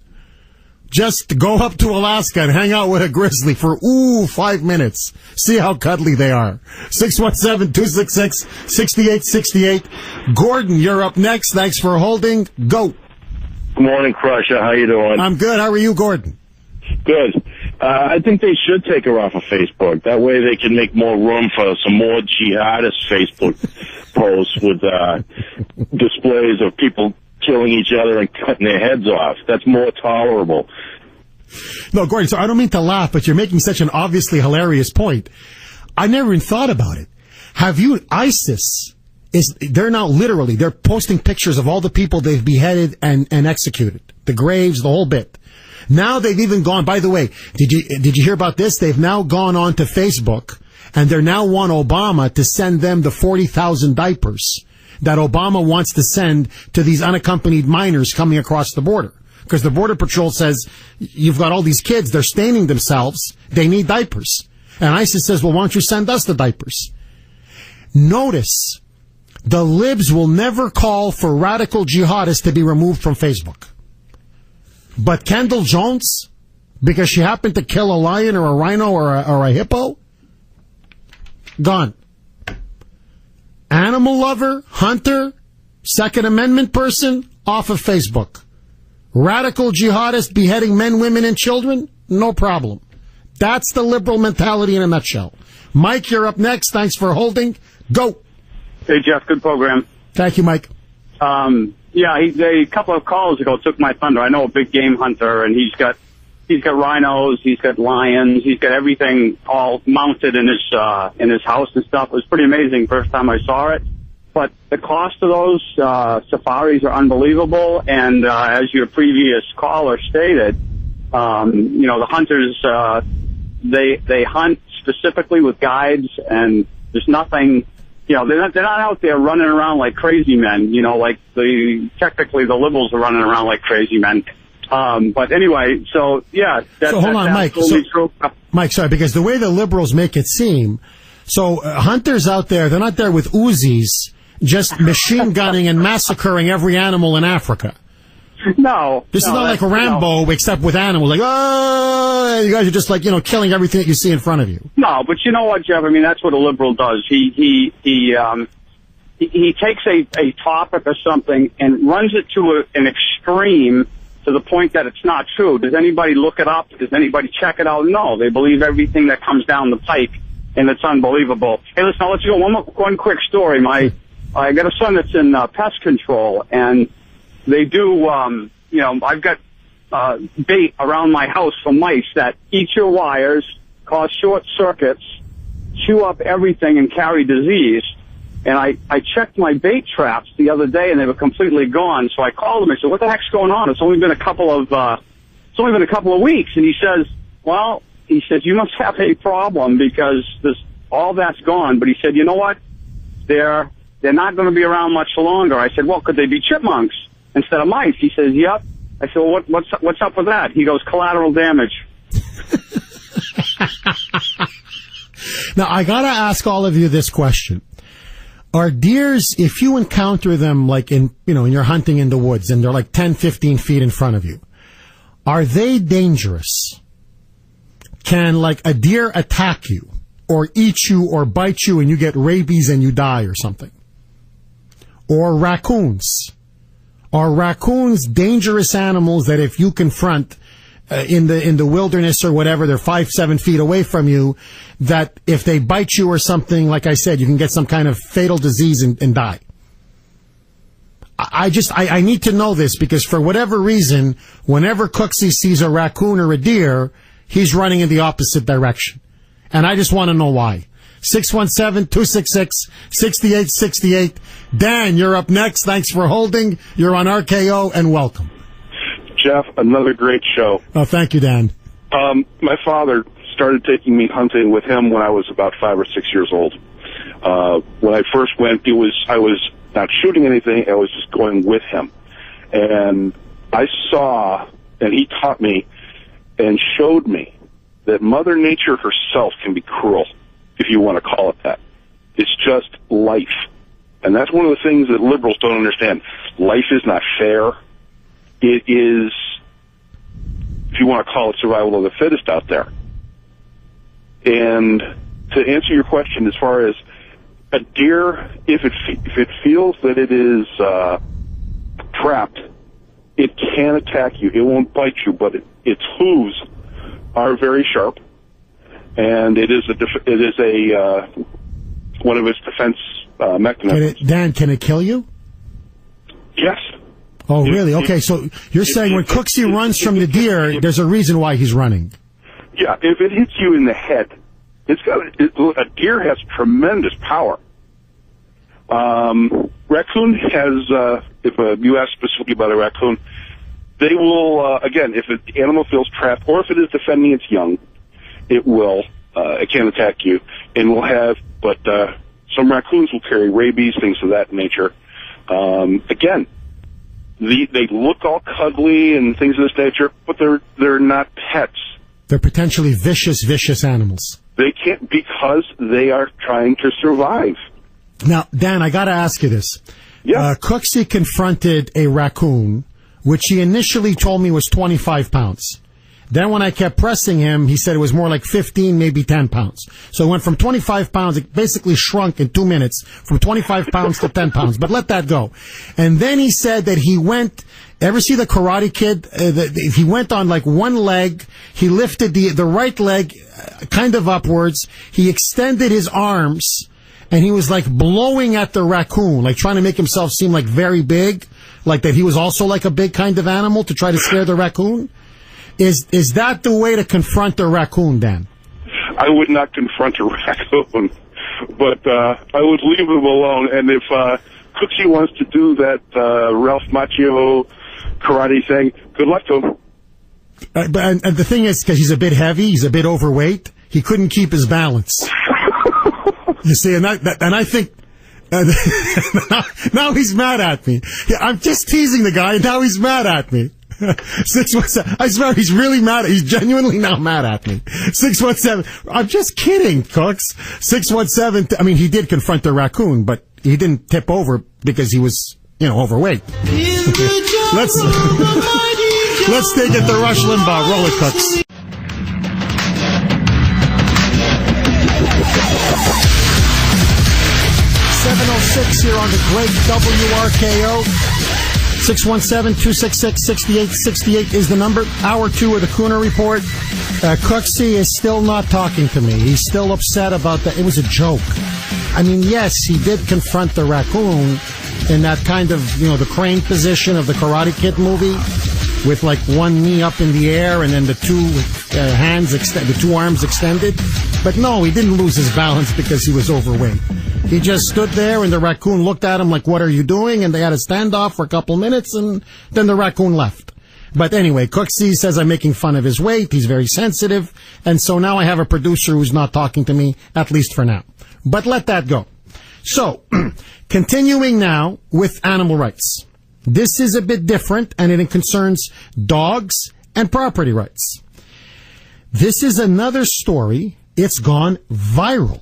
Just go up to Alaska and hang out with a grizzly for, 5 minutes. See how cuddly they are. 617-266-6868. Gordon, you're up next. Thanks for holding. Go. Good morning, Crusher. How you doing? I'm good. How are you, Gordon? Good. I think they should take her off of Facebook. That way they can make more room for some more jihadist Facebook posts with displays of people killing each other and cutting their heads off. That's more tolerable. No, Gordon, so I don't mean to laugh, but you're making such an obviously hilarious point. I never even thought about it. ISIS... they're posting pictures of all the people they've beheaded and executed. The graves, the whole bit. Now they've even gone, by the way, did you hear about this? They've now gone on to Facebook, and they now want Obama to send them the 40,000 diapers that Obama wants to send to these unaccompanied minors coming across the border. Because the Border Patrol says, you've got all these kids, they're staining themselves, they need diapers. And ISIS says, well, why don't you send us the diapers? Notice, the libs will never call for radical jihadists to be removed from Facebook. But Kendall Jones, because she happened to kill a lion or a rhino or a hippo, gone. Animal lover, hunter, Second Amendment person, off of Facebook. Radical jihadists beheading men, women, and children, no problem. That's the liberal mentality in a nutshell. Mike, you're up next. Thanks for holding. Go. Hey, Jeff, good program. Thank you, Mike. A couple of calls ago took my thunder. I know a big game hunter, and he's got rhinos, he's got lions, he's got everything all mounted in his house and stuff. It was pretty amazing first time I saw it. But the cost of those safaris are unbelievable, and as your previous caller stated, the hunters they hunt specifically with guides, and there's nothing. They're not out there running around like crazy men. Technically the liberals are running around like crazy men. But anyway, so hold on, Mike. Mike, sorry, because the way the liberals make it seem, hunters out there, they're not there with Uzis, just machine gunning and massacring every animal in Africa. No. This is not like a Rambo, except with animals. Like, you guys are just killing everything that you see in front of you. No, but you know what, Jeff? I mean, that's what a liberal does. He takes a topic or something and runs it to an extreme to the point that it's not true. Does anybody look it up? Does anybody check it out? No. They believe everything that comes down the pike, and it's unbelievable. Hey, listen, I'll let you go. One quick story. I got a son that's in pest control, and they do, I've got bait around my house for mice that eat your wires, cause short circuits, chew up everything, and carry disease. And I checked my bait traps the other day, and they were completely gone. So I called him. I said, "What the heck's going on? It's only been a couple of weeks." And he says, "Well," he said, "you must have a problem because all that's gone." But he said, "You know what? They're not going to be around much longer." I said, "Well, could they be chipmunks instead of mice?" He says, "Yep." I said, well, what's up with that? He goes, collateral damage. Now, I gotta ask all of you this question. Are deers, if you encounter them like in you're hunting in the woods and they're like 10, 15 feet in front of you, are they dangerous? Can like a deer attack you or eat you or bite you and you get rabies and you die or something? Or raccoons? Are raccoons dangerous animals that if you confront in the wilderness or whatever, they're 5, 7 feet away from you, that if they bite you or something, like I said, you can get some kind of fatal disease and die? I need to know this because for whatever reason, whenever Cooksey sees a raccoon or a deer, he's running in the opposite direction. And I just want to know why. 617-266-6868. Dan, you're up next. Thanks for holding. You're on RKO, and welcome. Jeff, another great show. Oh, thank you, Dan. My father started taking me hunting with him when I was about 5 or 6 years old. When I first went, I was not shooting anything. I was just going with him. And I saw, and he taught me and showed me that Mother Nature herself can be cruel, if you want to call it that. It's just life. And that's one of the things that liberals don't understand. Life is not fair. It is, if you want to call it, survival of the fittest out there. And to answer your question, as far as a deer, if it feels that it is trapped, it can attack you. It won't bite you, but its hooves are very sharp, and it is one of its defense mechanisms. Dan, can it kill you? Yes. Oh, really? Okay, so you're saying when Cooksey runs from the deer, there's a reason why he's running. Yeah, if it hits you in the head, a deer has tremendous power. Raccoon has, if you ask specifically about a raccoon, they will, again, if the animal feels trapped, or if it is defending its young, it can attack you, and but some raccoons will carry rabies, things of that nature. Again, they look all cuddly and things of this nature, but they're not pets. They're potentially vicious animals. They can't, because they are trying to survive. Now, Dan, I got to ask you this. Yeah. Cooksey confronted a raccoon, which he initially told me was 25 pounds. Then when I kept pressing him, he said it was more like 15, maybe 10 pounds. So it went from 25 pounds, it basically shrunk in 2 minutes, from 25 pounds to 10 pounds. But let that go. And then he said that he went, ever see the Karate Kid? He went on like one leg, he lifted the right leg kind of upwards, he extended his arms, and he was like blowing at the raccoon, like trying to make himself seem like very big, like that he was also like a big kind of animal to try to scare the raccoon. Is that the way to confront a raccoon, Dan? I would not confront a raccoon, but I would leave him alone. And if Cooksey wants to do that Ralph Macchio karate thing, good luck to him. And the thing is, because he's a bit heavy, he's a bit overweight, he couldn't keep his balance. You see, and I think now he's mad at me. Yeah, I'm just teasing the guy, and now he's mad at me. 617. I swear he's really mad. He's genuinely now mad at me. 617. I'm just kidding, Cooks. 617. I mean, he did confront the raccoon, but he didn't tip over because he was, overweight. Let's take it to Rush Limbaugh. Roll it, Cooks. Here on the great WRKO. 617-266-6868 is the number. Hour 2 of the Kuhner Report. Cooksey is still not talking to me. He's still upset about that. It was a joke. I mean, yes, he did confront the raccoon in that kind of, the crane position of the Karate Kid movie, with like one knee up in the air and then the two the two arms extended. But no, he didn't lose his balance because he was overweight. He just stood there, and the raccoon looked at him like, what are you doing? And they had a standoff for a couple minutes, and then the raccoon left. But anyway, Cooksey says I'm making fun of his weight. He's very sensitive. And so now I have a producer who's not talking to me, at least for now. But let that go. So, continuing now with animal rights. This is a bit different, and it concerns dogs and property rights. This is another story. It's gone viral.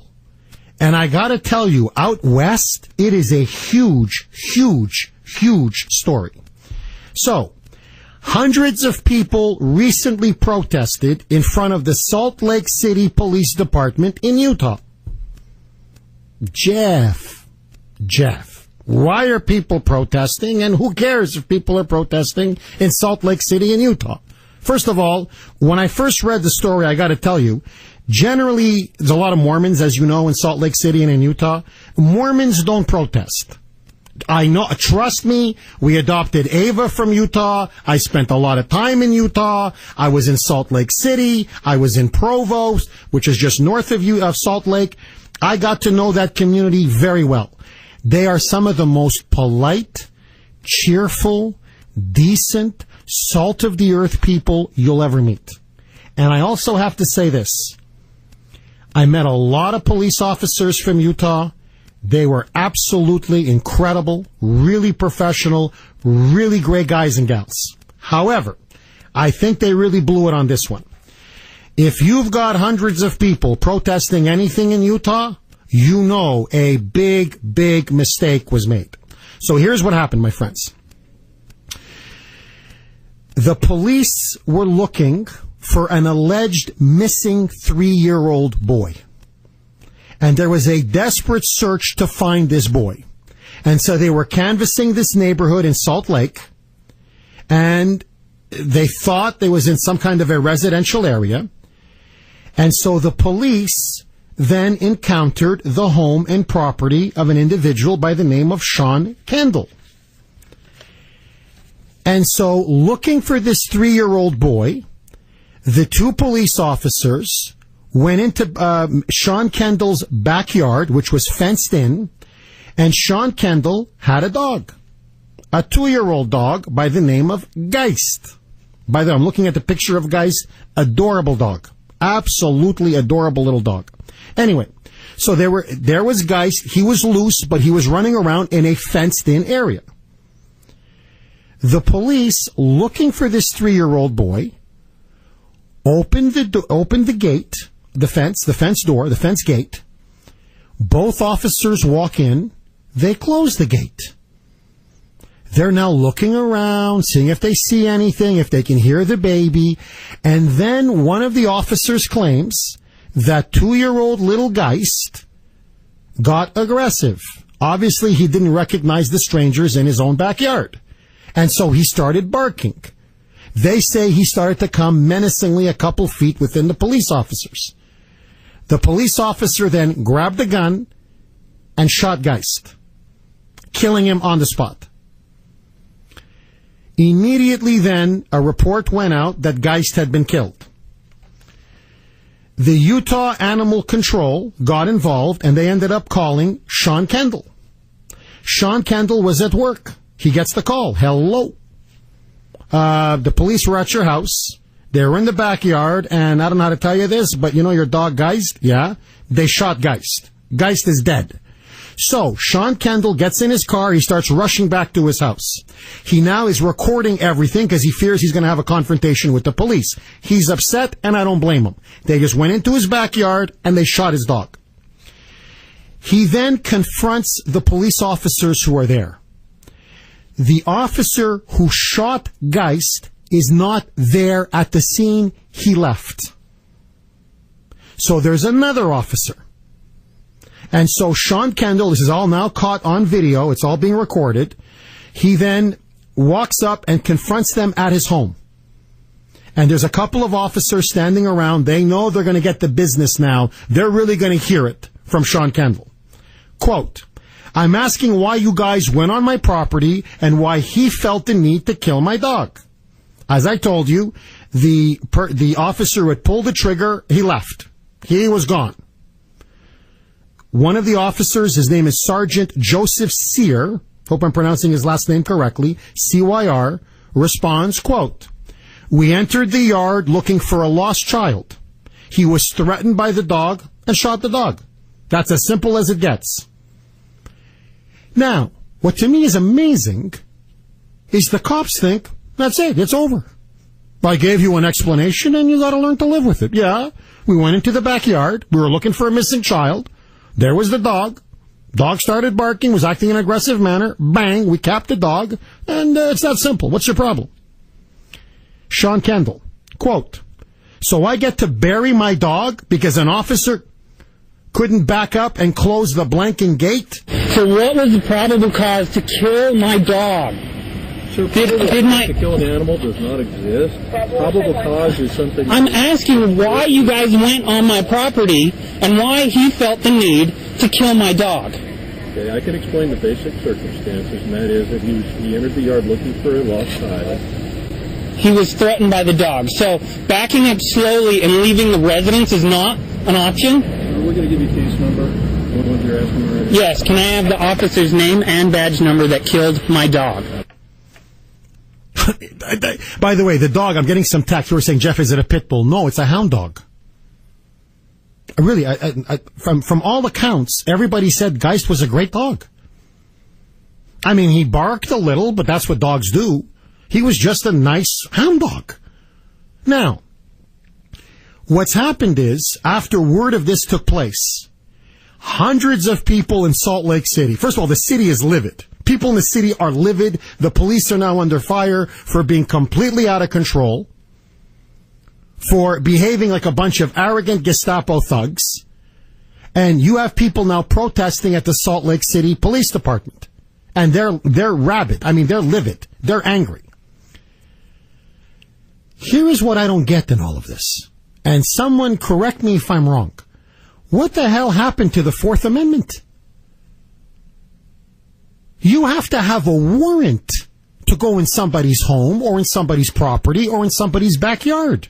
And I gotta tell you, out west, it is a huge, huge, huge story. So, hundreds of people recently protested in front of the Salt Lake City Police Department in Utah. Jeff, why are people protesting, and who cares if people are protesting in Salt Lake City in Utah? First of all, when I first read the story, I gotta tell you, generally, there's a lot of Mormons, as you know, in Salt Lake City and in Utah. Mormons don't protest. I know, trust me, we adopted Ava from Utah. I spent a lot of time in Utah. I was in Salt Lake City. I was in Provo, which is just north of Salt Lake. I got to know that community very well. They are some of the most polite, cheerful, decent, salt-of-the-earth people you'll ever meet. And I also have to say this. I met a lot of police officers from Utah. They were absolutely incredible, really professional, really great guys and gals. However, I think they really blew it on this one. If you've got hundreds of people protesting anything in Utah, you know a big, big mistake was made. So here's what happened, my friends. The police were looking for an alleged missing 3-year-old boy. And there was a desperate search to find this boy. And so they were canvassing this neighborhood in Salt Lake, and they thought they was in some kind of a residential area. And so the police then encountered the home and property of an individual by the name of Sean Kendall. And so, looking for this 3-year-old boy, the two police officers went into Sean Kendall's backyard, which was fenced in, and Sean Kendall had a dog, a 2-year-old dog by the name of Geist. By the way, I'm looking at the picture of Geist, adorable dog, absolutely adorable little dog. Anyway, so there was Geist. He was loose, but he was running around in a fenced-in area. The police, looking for this 3-year-old boy, opened the gate, the fence door, the fence gate. Both officers walk in. They close the gate. They're now looking around, seeing if they see anything, if they can hear the baby. And then one of the officers claims that 2-year-old little Geist got aggressive. Obviously, he didn't recognize the strangers in his own backyard. And so he started barking. They say he started to come menacingly a couple feet within the police officers. The police officer then grabbed a gun and shot Geist, killing him on the spot. Immediately then, a report went out that Geist had been killed. The Utah Animal Control got involved, and they ended up calling Sean Kendall. Sean Kendall was at work. He gets the call. Hello. The police were at your house. They were in the backyard, and I don't know how to tell you this, but you know your dog Geist? Yeah. They shot Geist. Geist is dead. So, Sean Kendall gets in his car. He starts rushing back to his house. He now is recording everything because he fears he's going to have a confrontation with the police. He's upset, and I don't blame him. They just went into his backyard, and they shot his dog. He then confronts the police officers who are there. The officer who shot Geist is not there at the scene. He left. So there's another officer. And so Sean Kendall, this is all now caught on video. It's all being recorded. He then walks up and confronts them at his home. And there's a couple of officers standing around. They know they're going to get the business now. They're really going to hear it from Sean Kendall. Quote, I'm asking why you guys went on my property and why he felt the need to kill my dog. As I told you, the officer who had pulled the trigger, he left. He was gone. One of the officers, his name is Sergeant Joseph Cyr, hope I'm pronouncing his last name correctly, C-Y-R, responds, quote, we entered the yard looking for a lost child. He was threatened by the dog and shot the dog. That's as simple as it gets. Now, what to me is amazing is the cops think, that's it, it's over. I gave you an explanation and you got to learn to live with it. Yeah, we went into the backyard. We were looking for a missing child. There was the dog. Dog started barking, was acting in an aggressive manner. Bang, we capped the dog. And it's that simple. What's your problem? Sean Kendall, quote, so I get to bury my dog because an officer couldn't back up and close the blanking gate? So what was the probable cause to kill my dog? Sir, probable cause to kill an animal does not exist. Probable cause is something... I'm asking why you guys went on my property and why he felt the need to kill my dog. Okay, I can explain the basic circumstances, and that is that he entered the yard looking for a lost child. He was threatened by the dog. So backing up slowly and leaving the residence is not an option? We're going to give you case number. What you're asking right now. Yes, can I have the officer's name and badge number that killed my dog? By the way, the dog, I'm getting some text. We were saying, Jeff, is it a pit bull? No, it's a hound dog. Really, from all accounts, everybody said Geist was a great dog. I mean, he barked a little, but that's what dogs do. He was just a nice hound dog. Now, what's happened is, after word of this took place, hundreds of people in Salt Lake City, first of all, the city is livid. People in the city are livid. The police are now under fire for being completely out of control, for behaving like a bunch of arrogant Gestapo thugs. And you have people now protesting at the Salt Lake City Police Department. And they're rabid. I mean, they're livid. They're angry. Here is what I don't get in all of this. And someone correct me if I'm wrong. What the hell happened to the Fourth Amendment? You have to have a warrant to go in somebody's home or in somebody's property or in somebody's backyard.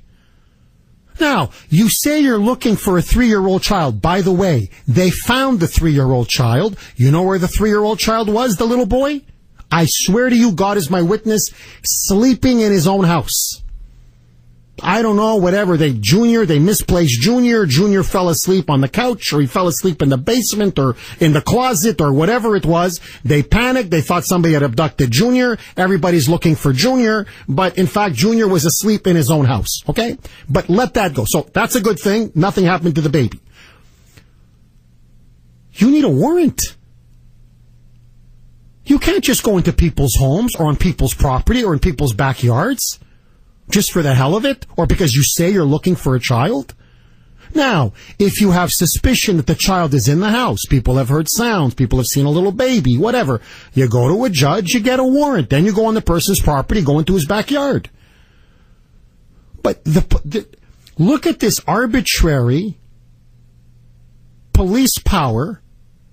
Now, you say you're looking for a 3-year-old child. By the way, they found the 3-year-old child. You know where the 3-year-old child was, the little boy? I swear to you, God is my witness, sleeping in his own house. I don't know, whatever, they misplaced Junior. Junior fell asleep on the couch, or he fell asleep in the basement, or in the closet, or whatever it was. They panicked, they thought somebody had abducted Junior. Everybody's looking for Junior, but in fact, Junior was asleep in his own house, okay? But let that go. So that's a good thing. Nothing happened to the baby. You need a warrant. You can't just go into people's homes, or on people's property, or in people's backyards. Just for the hell of it? Or because you say you're looking for a child? Now, if you have suspicion that the child is in the house, people have heard sounds, people have seen a little baby, whatever, you go to a judge, you get a warrant, then you go on the person's property, go into his backyard. But look at this arbitrary police power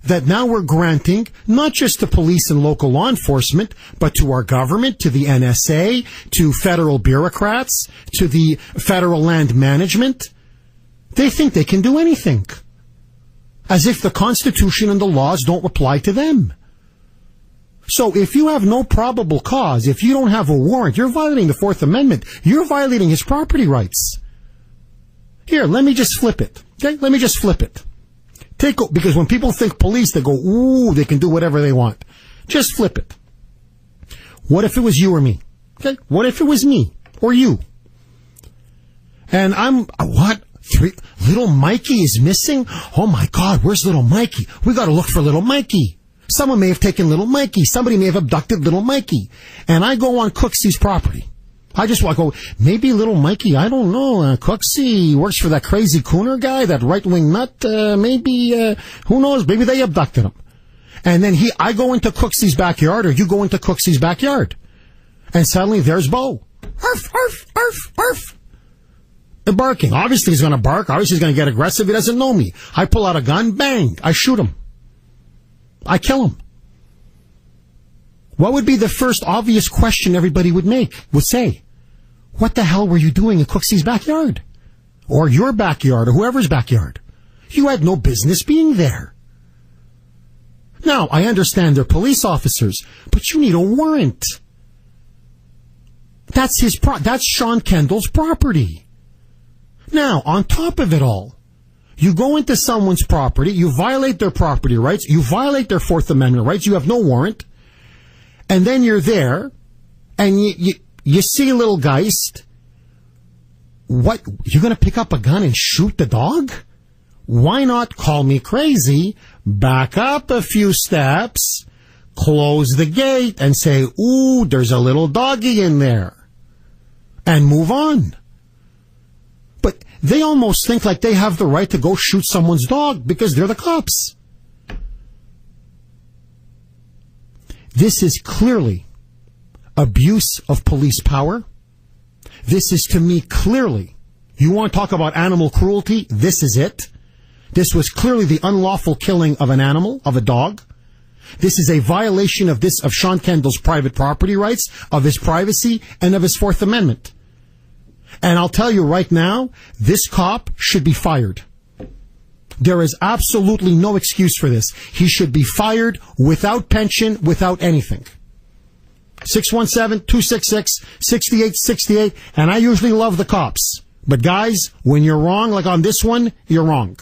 that now we're granting, not just to police and local law enforcement, but to our government, to the NSA, to federal bureaucrats, to the federal land management. They think they can do anything. As if the Constitution and the laws don't apply to them. So if you have no probable cause, if you don't have a warrant, you're violating the Fourth Amendment. You're violating his property rights. Here, let me just flip it. Okay? Let me just flip it. Because when people think police, they go, ooh, they can do whatever they want. Just flip it. What if it was you or me? Okay? What if it was me or you? And little Mikey is missing? Oh my God, where's little Mikey? We gotta look for little Mikey. Someone may have taken little Mikey. Somebody may have abducted little Mikey. And I go on Cooksy's property. I just want to go, maybe little Mikey, I don't know, Cooksey works for that crazy Kuhner guy, that right-wing nut, who knows, maybe they abducted him. And then I go into Cooksy's backyard, or you go into Cooksy's backyard. And suddenly there's Bo. Arf, arf, arf, arf. They're barking. Obviously he's going to bark, obviously he's going to get aggressive, he doesn't know me. I pull out a gun, bang, I shoot him. I kill him. What would be the first obvious question everybody would say? What the hell were you doing in Cooksy's backyard? Or your backyard, or whoever's backyard? You had no business being there. Now, I understand they're police officers, but you need a warrant. That's that's Sean Kendall's property. Now, on top of it all, you go into someone's property, you violate their property rights, you violate their Fourth Amendment rights, you have no warrant, and then you're there, and you see little Geist, what, you're going to pick up a gun and shoot the dog? Why not call me crazy, back up a few steps, close the gate, and say, ooh, there's a little doggy in there, and move on. But they almost think like they have the right to go shoot someone's dog because they're the cops. This is clearly abuse of police power. This is, to me, clearly, you want to talk about animal cruelty? This is it. This was clearly the unlawful killing of an animal, of a dog. This is a violation of Sean Kendall's private property rights, of his privacy, and of his Fourth Amendment. And I'll tell you right now, this cop should be fired. There is absolutely no excuse for this. He should be fired without pension, without anything. 617-266-6868, and I usually love the cops. But guys, when you're wrong, like on this one, you're wrong.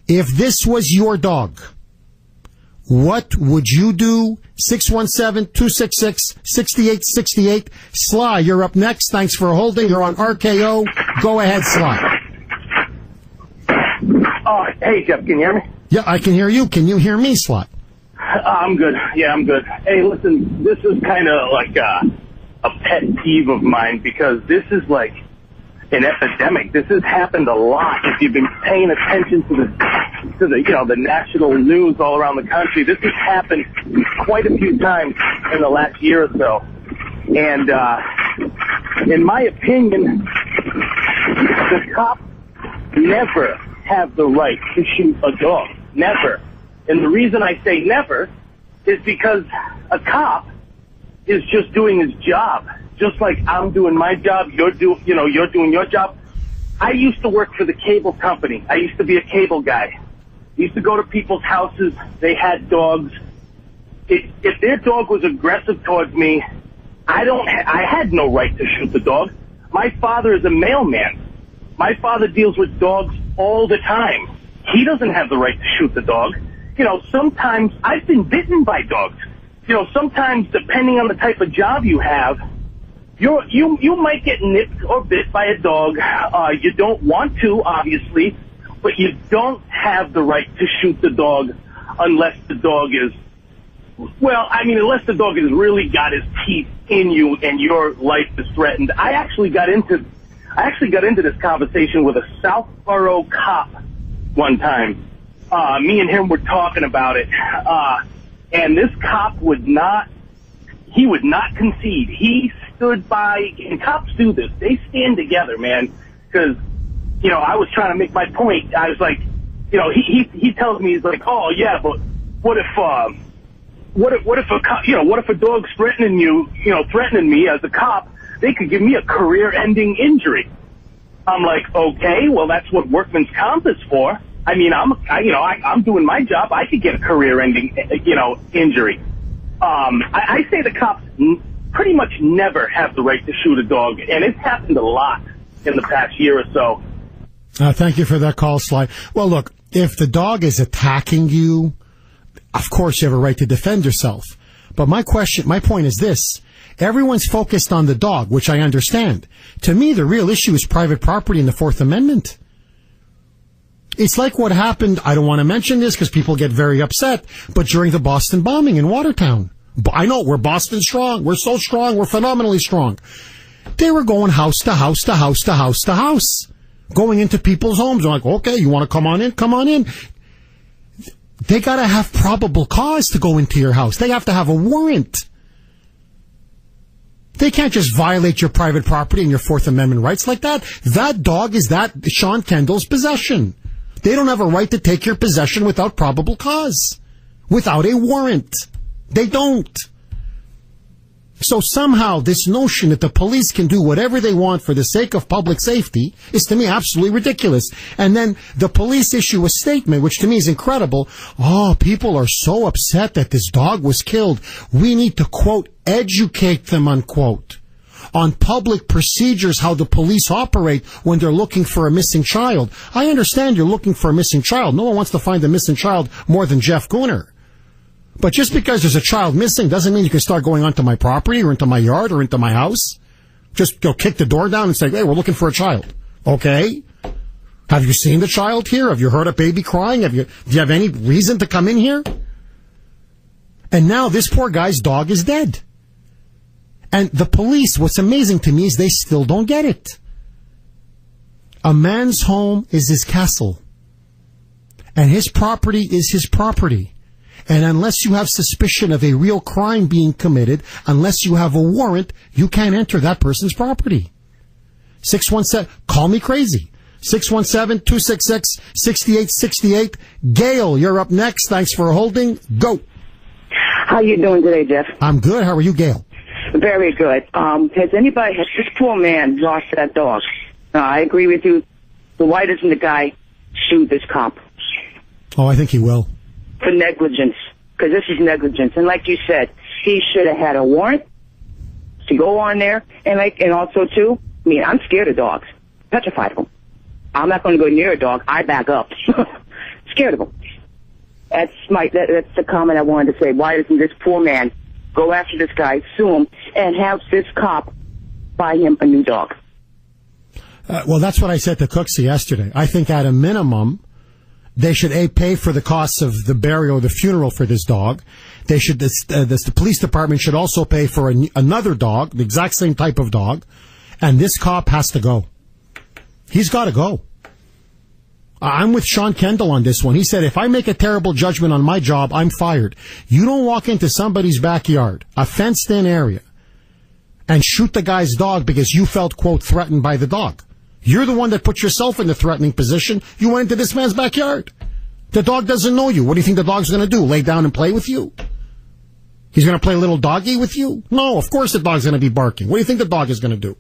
If this was your dog, what would you do? 617-266-6868. Sly, you're up next. Thanks for holding. You're on RKO. Go ahead, Sly. Hey, Jeff, can you hear me? Yeah, I can hear you. Can you hear me, Sly? I'm good. Yeah, I'm good. Hey, listen, this is kind of like a pet peeve of mine because this is like an epidemic. This has happened a lot. If you've been paying attention to the national news all around the country, this has happened quite a few times in the last year or so. And in my opinion, the cops never have the right to shoot a dog. Never. And the reason I say never is because a cop is just doing his job. Just like I'm doing my job, you're doing your job. I used to work for the cable company. I used to be a cable guy. I used to go to people's houses. They had dogs. If their dog was aggressive towards me, I had no right to shoot the dog. My father is a mailman. My father deals with dogs all the time. He doesn't have the right to shoot the dog. Sometimes I've been bitten by dogs. Sometimes depending on the type of job you have, you might get nipped or bit by a dog. You don't want to, obviously, but you don't have the right to shoot the dog unless the dog is, unless the dog has really got his teeth in you and your life is threatened. I actually got into this conversation with a Southborough cop one time. Me and him were talking about it, and this cop would not concede. He stood by, and cops do this. They stand together, man, because, I was trying to make my point. I was like, he tells me, he's like, oh, yeah, but what if a dog's threatening me as a cop, they could give me a career-ending injury. I'm like, okay, well, that's what workman's comp is for. I mean, I'm doing my job. I could get a career-ending, injury. I say the cops pretty much never have the right to shoot a dog, and it's happened a lot in the past year or so. Thank you for that call, Sly. Well, look, if the dog is attacking you, of course you have a right to defend yourself. But my point is this. Everyone's focused on the dog, which I understand. To me, the real issue is private property in the Fourth Amendment. It's like what happened, I don't want to mention this because people get very upset, but during the Boston bombing in Watertown. I know, we're Boston strong. We're so strong. We're phenomenally strong. They were going house to house to house to house to house. Going into people's homes. I'm like, okay, you want to come on in? Come on in. They got to have probable cause to go into your house. They have to have a warrant. They can't just violate your private property and your Fourth Amendment rights like that. That dog is Sean Kendall's possession. They don't have a right to take your possession without probable cause, without a warrant. They don't. So somehow this notion that the police can do whatever they want for the sake of public safety is to me absolutely ridiculous. And then the police issue a statement, which to me is incredible. Oh, people are so upset that this dog was killed. We need to, quote, educate them, unquote, on public procedures, how the police operate when they're looking for a missing child. I understand you're looking for a missing child. No one wants to find a missing child more than Jeff Kuhner. But just because there's a child missing doesn't mean you can start going onto my property or into my yard or into my house. Just go kick the door down and say, hey, we're looking for a child. Okay. Have you seen the child here? Have you heard a baby crying? Do you have any reason to come in here? And now this poor guy's dog is dead. And the police, what's amazing to me is they still don't get it. A man's home is his castle. And his property is his property. And unless you have suspicion of a real crime being committed, unless you have a warrant, you can't enter that person's property. 617, call me crazy. 617-266-6868. Gail, you're up next. Thanks for holding. Go. How you doing today, Jeff? I'm good. How are you, Gail? Very good. Has this poor man lost that dog? I agree with you. So why doesn't the guy sue this cop? Oh, I think he will. For negligence. Because this is negligence. And like you said, he should have had a warrant to go on there. And also, too, I'm scared of dogs. Petrified of them. I'm not going to go near a dog. I back up. Scared of them. That's the comment I wanted to say. Why doesn't this poor man go after this guy, sue him, and have this cop buy him a new dog? Well, that's what I said to Cooksey yesterday. I think at a minimum, they should pay for the costs of the burial or the funeral for this dog. They should. The police department should also pay for another dog, the exact same type of dog, and this cop has to go. He's got to go. I'm with Sean Kendall on this one. He said, if I make a terrible judgment on my job, I'm fired. You don't walk into somebody's backyard, a fenced-in area, and shoot the guy's dog because you felt, quote, threatened by the dog. You're the one that put yourself in the threatening position. You went into this man's backyard. The dog doesn't know you. What do you think the dog's going to do? Lay down and play with you? He's going to play a little doggy with you? No, of course the dog's going to be barking. What do you think the dog is going to do?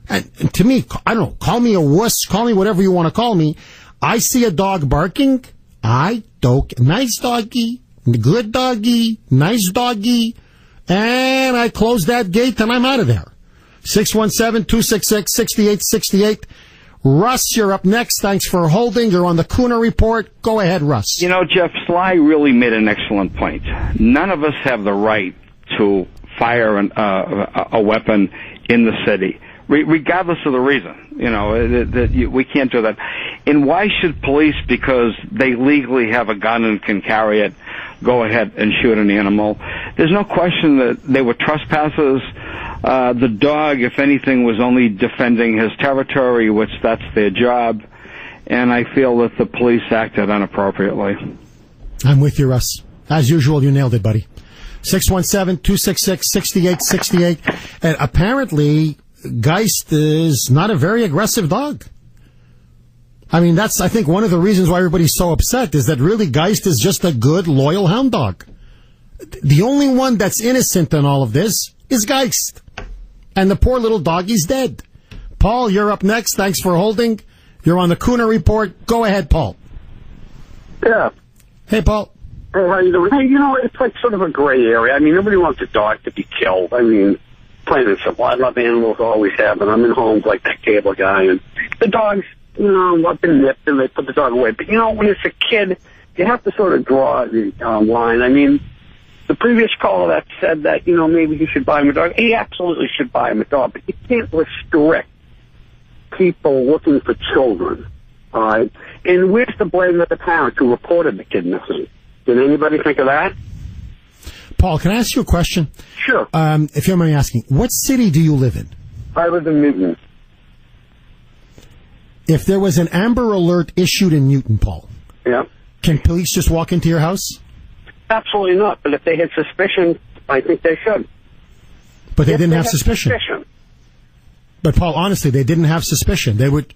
And to me, I don't know, call me a wuss, call me whatever you want to call me. I see a dog barking, nice doggy, good doggy, nice doggy, and I close that gate and I'm out of there. 617-266-6868. Russ, you're up next. Thanks for holding. You're on the Kuhner Report. Go ahead, Russ. You know, Jeff, Sly really made an excellent point. None of us have the right to fire a weapon in the city, regardless of the reason. You know, we can't do that. And why should police, because they legally have a gun and can carry it, go ahead and shoot an animal? There's no question that they were trespassers. The dog, if anything, was only defending his territory, which that's their job. And I feel that the police acted inappropriately. I'm with you, Russ. As usual, you nailed it, buddy. 617-266-6868. And apparently, Geist is not a very aggressive dog. I mean, that's, I think, one of the reasons why everybody's so upset is that really Geist is just a good, loyal hound dog. The only one that's innocent in all of this is Geist. And the poor little doggy's dead. Paul, you're up next. Thanks for holding. You're on the Kuhner Report. Go ahead, Paul. Yeah. Hey, Paul. Hey, how you doing? Hey, you know, it's like sort of a gray area. I mean, nobody wants a dog to be killed. I mean, plain and simple. I love animals, always have, and I'm in homes like that cable guy. And the dogs, you know, I've been nipped and they put the dog away. But, you know, when it's a kid, you have to sort of draw the line. I mean, the previous caller that said that, you know, maybe he should buy him a dog. He absolutely should buy him a dog, but you can't restrict people looking for children, all right? And where's the blame of the parents who reported the kid missing? Did anybody think of that? Paul, can I ask you a question? Sure. If you don't mind me asking, what city do you live in? I live in Newton. If there was an Amber Alert issued in Newton, Paul, yeah, can police just walk into your house? Absolutely not. But if they had suspicion, I think they should. But they didn't have suspicion. But, Paul, honestly, they didn't have suspicion. They would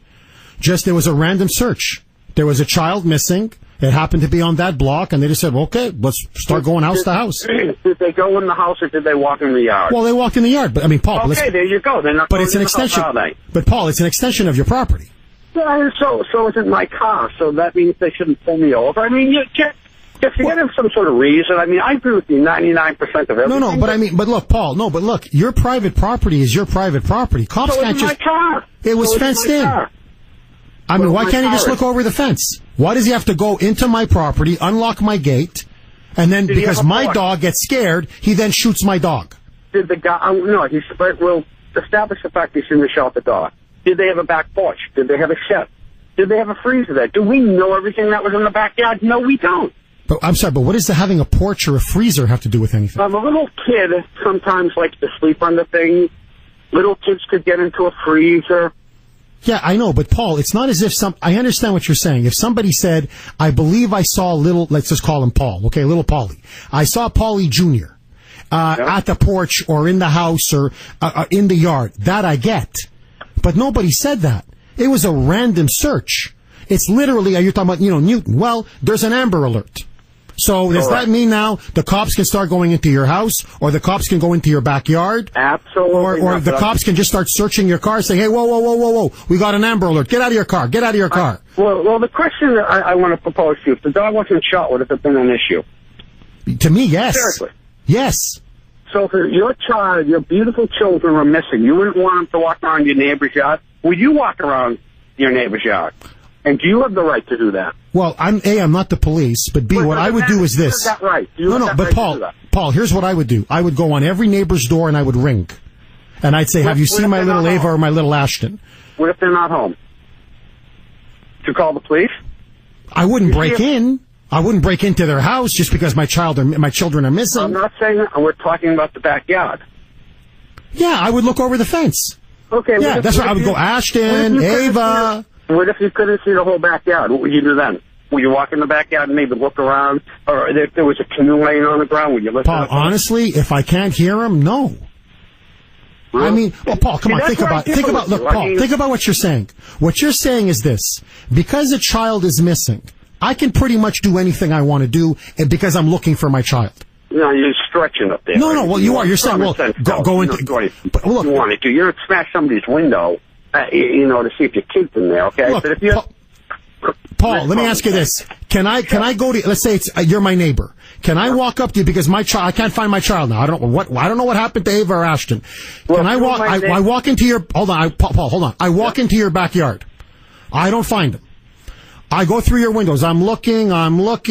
just, there was a random search. There was a child missing. It happened to be on that block, and they just said, well, okay, let's start going house to house. Did they go in the house or did they walk in the yard? Well, they walked in the yard. But, I mean, Paul. Okay, there you go. They're not but it's an extension. House, are they? But, Paul, it's an extension of your property. Yeah, so isn't my car, so that means they shouldn't pull me over. I mean, if you get some sort of reason, I mean, I agree with you 99% of everything. No, but I mean, but look, Paul, look, your private property is your private property. Cops so can't just... my car. It was fenced in. Car. I mean, why can't he just look over the fence? Why does he have to go into my property, unlock my gate, And then because my dog gets scared, he then shoots my dog. Did the guy? No, we'll establish the fact he shouldn't have shot the dog. Did they have a back porch? Did they have a shed? Did they have a freezer there? Do we know everything that was in the backyard? No, we don't. But I'm sorry, but what does having a porch or a freezer have to do with anything? A little kid sometimes likes to sleep under things. Little kids could get into a freezer. Yeah, I know, but Paul, it's not as if I understand what you're saying. If somebody said, I believe I saw let's just call him Paul, okay, little Paulie. I saw Paulie Jr. At the porch or in the house or in the yard. That I get. But nobody said that. It was a random search. It's literally, you're talking about, Newton. Well, there's an Amber Alert. So does that mean now the cops can start going into your house, or the cops can go into your backyard? Absolutely. Or the cops can just start searching your car, saying, hey, whoa, we got an Amber Alert. Get out of your car. Get out of your car. Well, the question that I want to propose to you, if the dog wasn't shot, would it have been an issue? To me, yes. Seriously. Yes. So if your child, your beautiful children were missing, you wouldn't want them to walk around your neighbor's yard? Would you walk around your neighbor's yard? And do you have the right to do that? Well, I'm not the police, but B, what I would do is this. Is that right? But Paul, here's what I would do. I would go on every neighbor's door and I would ring. And I'd say, have you seen my little Ava or my little Ashton? What if they're not home? To call the police? I wouldn't break in. I wouldn't break into their house just because my children are missing. I'm not saying that. We're talking about the backyard. Yeah, I would look over the fence. Okay. Yeah, that's right. I would go, Ashton, Ava. What if you couldn't see the whole backyard? What would you do then? Would you walk in the backyard and maybe look around? Or if there was a canoe laying on the ground, would you listen? Paul, honestly, if I can't hear him, no. Really? I mean, Paul, come on, think about what you're saying. What you're saying is this. Because a child is missing, I can pretty much do anything I want to do because I'm looking for my child. No, you're stretching up there. No, well, you are. You're saying, well, go into... But look, you want to do. You're going to smash somebody's window, to see if your kid's in there, okay? Look, but if you're... Paul, let me ask you this. Can I go to, let's say you're my neighbor. Can I walk up to you because I can't find my child now. I don't know what happened to Ava or Ashton. Can I walk into your, Paul, hold on. I walk into your backyard. I don't find him. I go through your windows. I'm looking. Nope.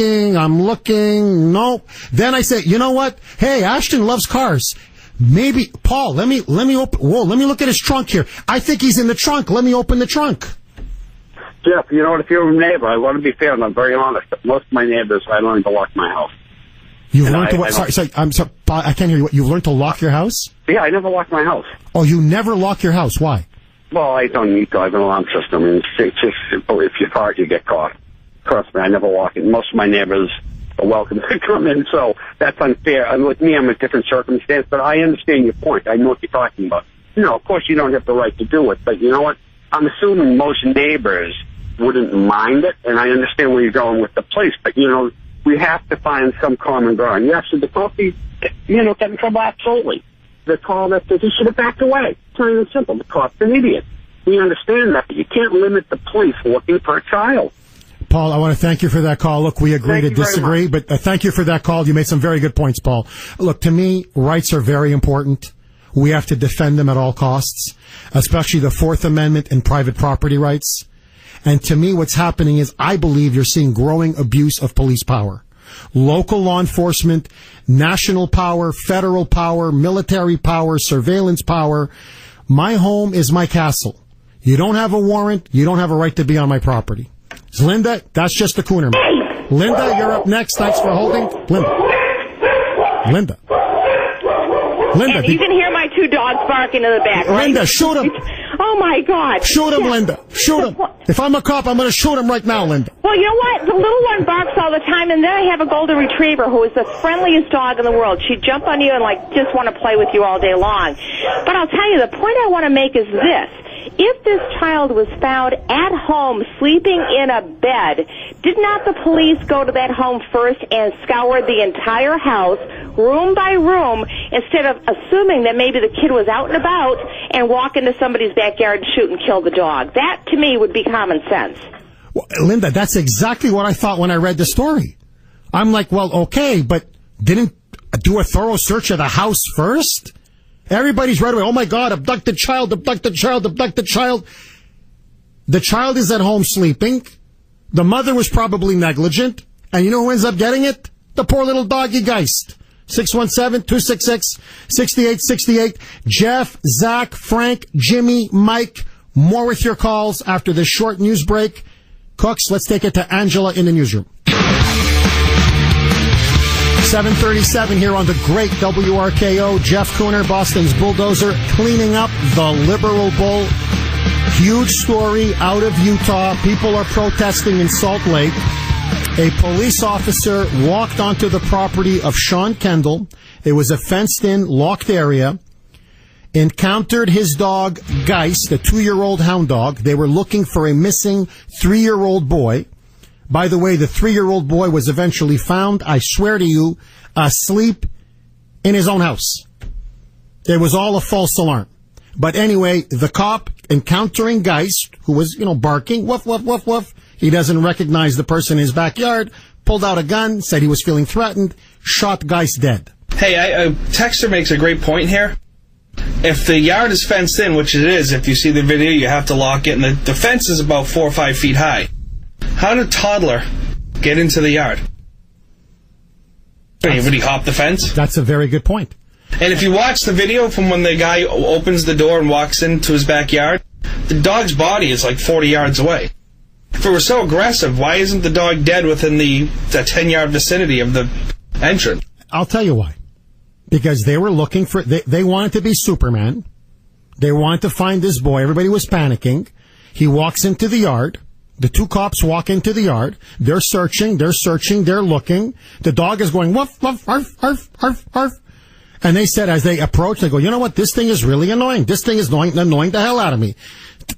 Then I say, you know what? Hey, Ashton loves cars. Maybe, Paul, let me look at his trunk here. I think he's in the trunk. Let me open the trunk. Jeff, you know what? If you're a neighbor, I want to be fair and I'm very honest. Most of my neighbors, I don't even lock my house. You've learned to what? Sorry, I'm sorry, I can't hear you. You've learned to lock your house? Yeah, I never lock my house. Oh, you never lock your house? Why? Well, I don't need to. I have an alarm system, and it's just simple. If you're caught, you get caught. Trust me, I never walk in. Most of my neighbors are welcome to come in, so that's unfair. And with me, I'm in a different circumstance, but I understand your point. I know what you're talking about. Of course you don't have the right to do it, but you know what? I'm assuming most neighbors wouldn't mind it, and I understand where you're going with the police, but, we have to find some common ground. Yes, should the cop be, get in trouble? Absolutely. The call that he should have backed away. It's not even simple. The cop's an idiot. We understand that, but you can't limit the police looking for a child. Paul, I want to thank you for that call. Look, we agree to disagree, but thank you for that call. You made some very good points, Paul. Look, to me, rights are very important. We have to defend them at all costs, especially the Fourth Amendment and private property rights. And to me, what's happening is I believe you're seeing growing abuse of police power. Local law enforcement, national power, federal power, military power, surveillance power. My home is my castle. You don't have a warrant. You don't have a right to be on my property. Linda, that's just the Kuhner man. Linda, you're up next. Thanks for holding. Linda. And you can hear my two dogs barking in the back. Linda, shoot him. Oh, my God. Shoot him, Linda. Shoot him. If I'm a cop, I'm going to shoot him right now, Linda. Well, you know what? The little one barks all the time, and then I have a golden retriever who is the friendliest dog in the world. She'd jump on you and, just want to play with you all day long. But I'll tell you, the point I want to make is this. If this child was found at home sleeping in a bed, did not the police go to that home first and scour the entire house, room by room, instead of assuming that maybe the kid was out and about and walk into somebody's backyard and shoot and kill the dog? That, to me, would be common sense. Well, Linda, that's exactly what I thought when I read the story. I'm like, well, okay, but didn't do a thorough search of the house first? Everybody's right away, oh my God, abducted child. The child is at home sleeping. The mother was probably negligent. And you know who ends up getting it? The poor little doggy Geist. 617-266-6868. Jeff, Zach, Frank, Jimmy, Mike. More with your calls after this short news break. Cooks, let's take it to Angela in the newsroom. 7:37 here on the great WRKO. Jeff Kuhner, Boston's bulldozer, cleaning up the liberal bull. Huge story out of Utah. People are protesting in Salt Lake. A police officer walked onto the property of Sean Kendall. It was a fenced-in, locked area. Encountered his dog, Geist, a 2-year-old hound dog. They were looking for a missing 3-year-old boy. By the way, the 3-year-old boy was eventually found, I swear to you, asleep in his own house. It was all a false alarm. But anyway, the cop encountering Geist, who was, barking, woof, woof, woof, woof. He doesn't recognize the person in his backyard, pulled out a gun, said he was feeling threatened, shot Geist dead. Hey, Texter makes a great point here. If the yard is fenced in, which it is, if you see the video, you have to lock it, and the fence is about 4 or 5 feet high. How did a toddler get into the yard? Would he hop the fence? That's a very good point. And if you watch the video from when the guy opens the door and walks into his backyard, the dog's body is like 40 yards away. If it were so aggressive, why isn't the dog dead within the 10-yard vicinity of the entrance? I'll tell you why. Because they were looking for, they wanted to be Superman. They wanted to find this boy. Everybody was panicking. He walks into the yard. The 2 cops walk into the yard. They're searching, they're looking. The dog is going, woof, woof, arf, arf, arf, arf. And they said, as they approach, they go, you know what? This thing is really annoying. This thing is annoying the hell out of me.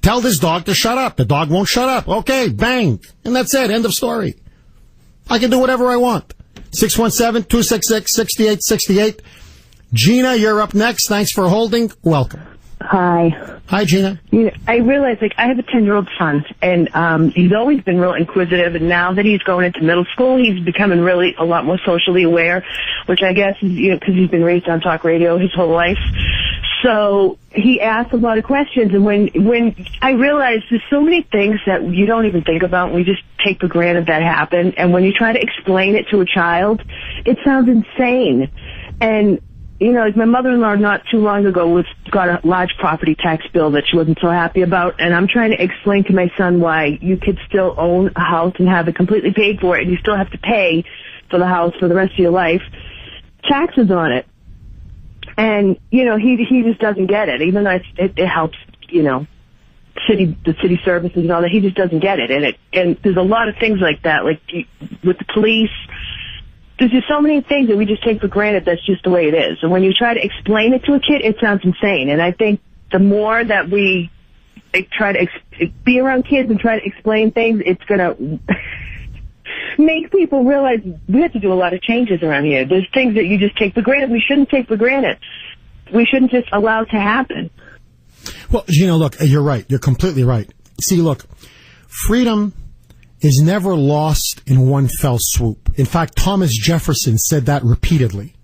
Tell this dog to shut up. The dog won't shut up. Okay, bang. And that's it. End of story. I can do whatever I want. 617-266-6868. Gina, you're up next. Thanks for holding. Welcome. Hi. Hi, Gina. I realize, I have a 10-year-old son, and he's always been real inquisitive, and now that he's going into middle school, he's becoming really a lot more socially aware, which I guess is, because he's been raised on talk radio his whole life. So he asks a lot of questions, and when I realize there's so many things that you don't even think about, and we just take for granted that happen, and when you try to explain it to a child, it sounds insane. And like my mother-in-law not too long ago got a large property tax bill that she wasn't so happy about, and I'm trying to explain to my son why you could still own a house and have it completely paid for, and you still have to pay for the house for the rest of your life, taxes on it. And, he just doesn't get it, even though it helps, the city services and all that. He just doesn't get it. And there's a lot of things like that, like with the police. There's just so many things that we just take for granted that's just the way it is. And when you try to explain it to a kid, it sounds insane. And I think the more that we try to be around kids and try to explain things, it's going to make people realize we have to do a lot of changes around here. There's things that you just take for granted we shouldn't take for granted. We shouldn't just allow it to happen. Well, Gina, look, you're right. You're completely right. See, look, freedom is never lost in one fell swoop. In fact, Thomas Jefferson said that repeatedly.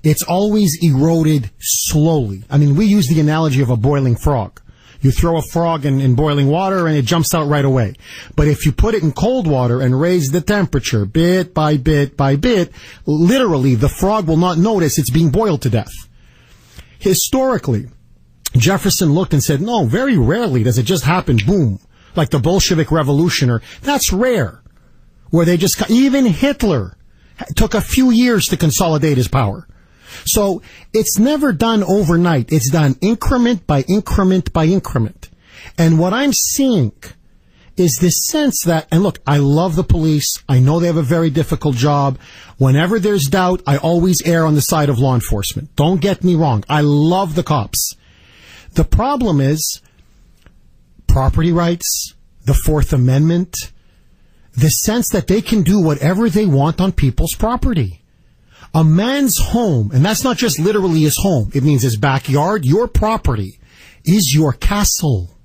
It's always eroded slowly. I mean, we use the analogy of a boiling frog. You throw a frog in boiling water and it jumps out right away. But if you put it in cold water and raise the temperature bit by bit by bit, literally the frog will not notice it's being boiled to death. Historically, Jefferson looked and said, no, very rarely does it just happen, boom. Like the Bolshevik Revolution, that's rare. Where they even Hitler took a few years to consolidate his power. So it's never done overnight. It's done increment by increment by increment. And what I'm seeing is this sense that, and look, I love the police. I know they have a very difficult job. Whenever there's doubt, I always err on the side of law enforcement. Don't get me wrong. I love the cops. The problem is property rights, the Fourth Amendment, the sense that they can do whatever they want on people's property. A man's home, and that's not just literally his home, it means his backyard, your property, is your castle.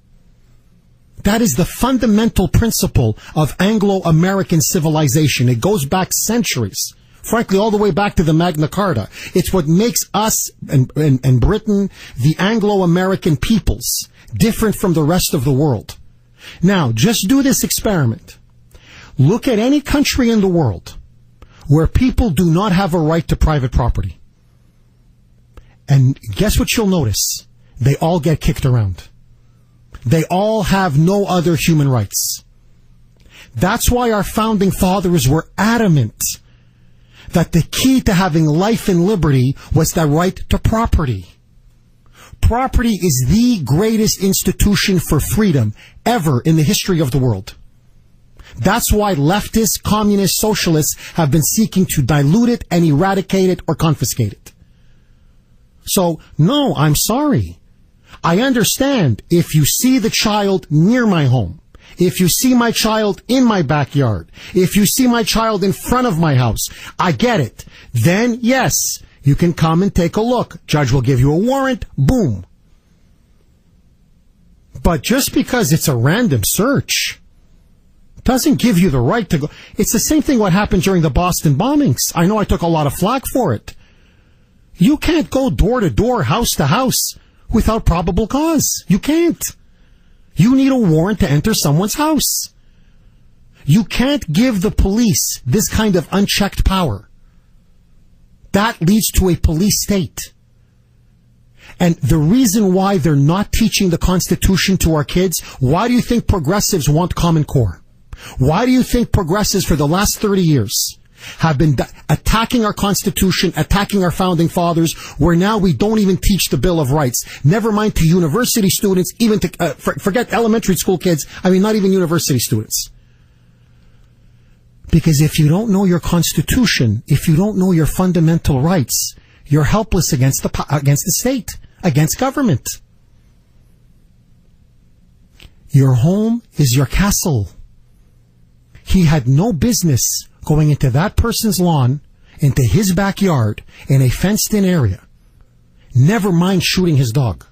That is the fundamental principle of Anglo-American civilization. It goes back centuries. Frankly, all the way back to the Magna Carta. It's what makes us and Britain the Anglo-American peoples different from the rest of the world. Now, just do this experiment. Look at any country in the world where people do not have a right to private property. And guess what you'll notice? They all get kicked around. They all have no other human rights. That's why our founding fathers were adamant that the key to having life and liberty was the right to property. Property is the greatest institution for freedom ever in the history of the world. That's why leftists, communists, socialists have been seeking to dilute it and eradicate it or confiscate it. So, no, I'm sorry. I understand if you see the child near my home, if you see my child in my backyard, if you see my child in front of my house, I get it. Then, yes, you can come and take a look. Judge will give you a warrant. Boom. But just because it's a random search doesn't give you the right to go. It's the same thing what happened during the Boston bombings. I know I took a lot of flack for it. You can't go door to door, house to house without probable cause. You can't. You need a warrant to enter someone's house. You can't give the police this kind of unchecked power. That leads to a police state. And the reason why they're not teaching the Constitution to our kids, why do you think progressives want Common Core? Why do you think progressives for the last 30 years have been attacking our Constitution, attacking our founding fathers, where now we don't even teach the Bill of Rights? Never mind to university students, even to, forget elementary school kids, I mean not even university students. Because if you don't know your Constitution, if you don't know your fundamental rights, you're helpless against the state, against government. Your home is your castle. He had no business going into that person's lawn, into his backyard, in a fenced-in area. Never mind shooting his dog.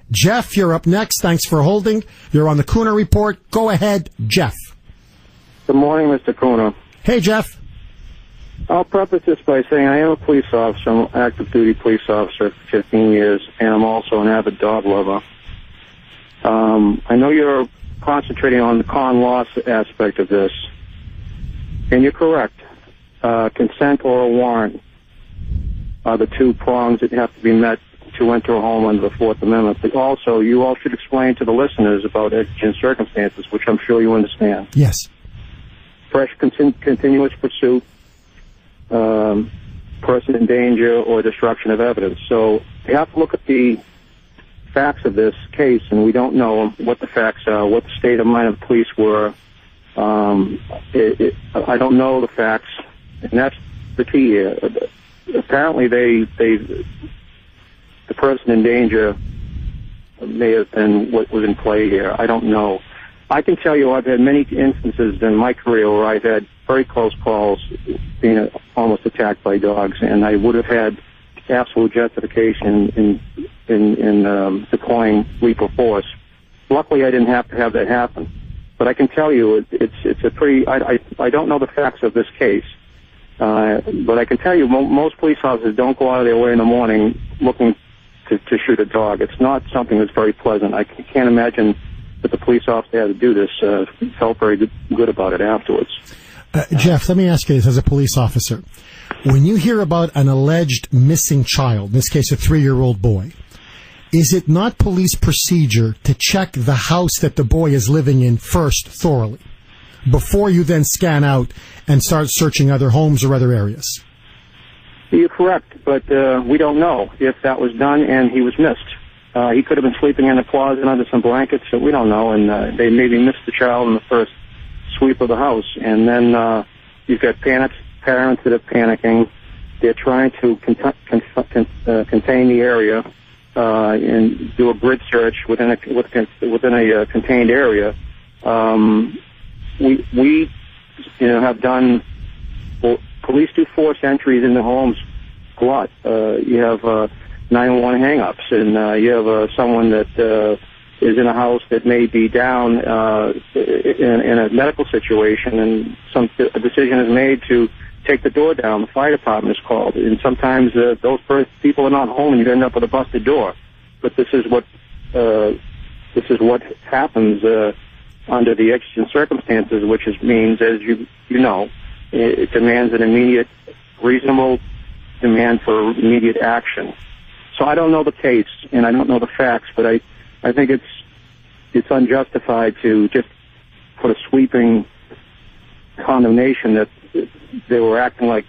Jeff, you're up next. Thanks for holding. You're on the Kuhner Report. Go ahead, Jeff. Good morning, Mr. Kuhner. Hey, Jeff. I'll preface this by saying I am a police officer. I'm an active duty police officer for 15 years, and I'm also an avid dog lover. I know you're concentrating on the con loss aspect of this, and you're correct. Consent or a warrant are the two prongs that have to be met to enter a home under the Fourth Amendment. But also, you all should explain to the listeners about exigent circumstances, which I'm sure you understand. Yes. Fresh, continuous pursuit, person in danger, or destruction of evidence. So you have to look at the facts of this case, and we don't know what the facts are, what the state of mind of the police were. I don't know the facts, and that's the key here. Apparently, the person in danger may have been what was in play here. I don't know. I can tell you I've had many instances in my career where I've had very close calls being almost attacked by dogs, and I would have had absolute justification in deploying lethal force. Luckily, I didn't have to have that happen. But I can tell you it's a pretty... I don't know the facts of this case, but I can tell you most police officers don't go out of their way in the morning looking to shoot a dog. It's not something that's very pleasant. I can't imagine that the police officer had to do this felt very good about it afterwards. Jeff, let me ask you this as a police officer. When you hear about an alleged missing child, in this case a 3-year-old boy, is it not police procedure to check the house that the boy is living in first thoroughly, before you then scan out and start searching other homes or other areas? You're correct, but we don't know if that was done and he was missed. He could have been sleeping in a closet under some blankets, so we don't know, and they maybe missed the child in the first sweep of the house. And then you've got parents that are panicking. They're trying to contain the area and do a grid search within a contained area. We have done, police do force entries into homes a lot. You have 911 hang-ups, and you have someone that is in a house that may be down in a medical situation, and a decision is made to take the door down. The fire department is called, and sometimes those people are not home, and you end up with a busted door. But this is what happens under the exigent circumstances, which means, as you know, It demands an immediate, reasonable demand for immediate action. So I don't know the case, and I don't know the facts, but I think it's unjustified to just put a sweeping condemnation that they were acting like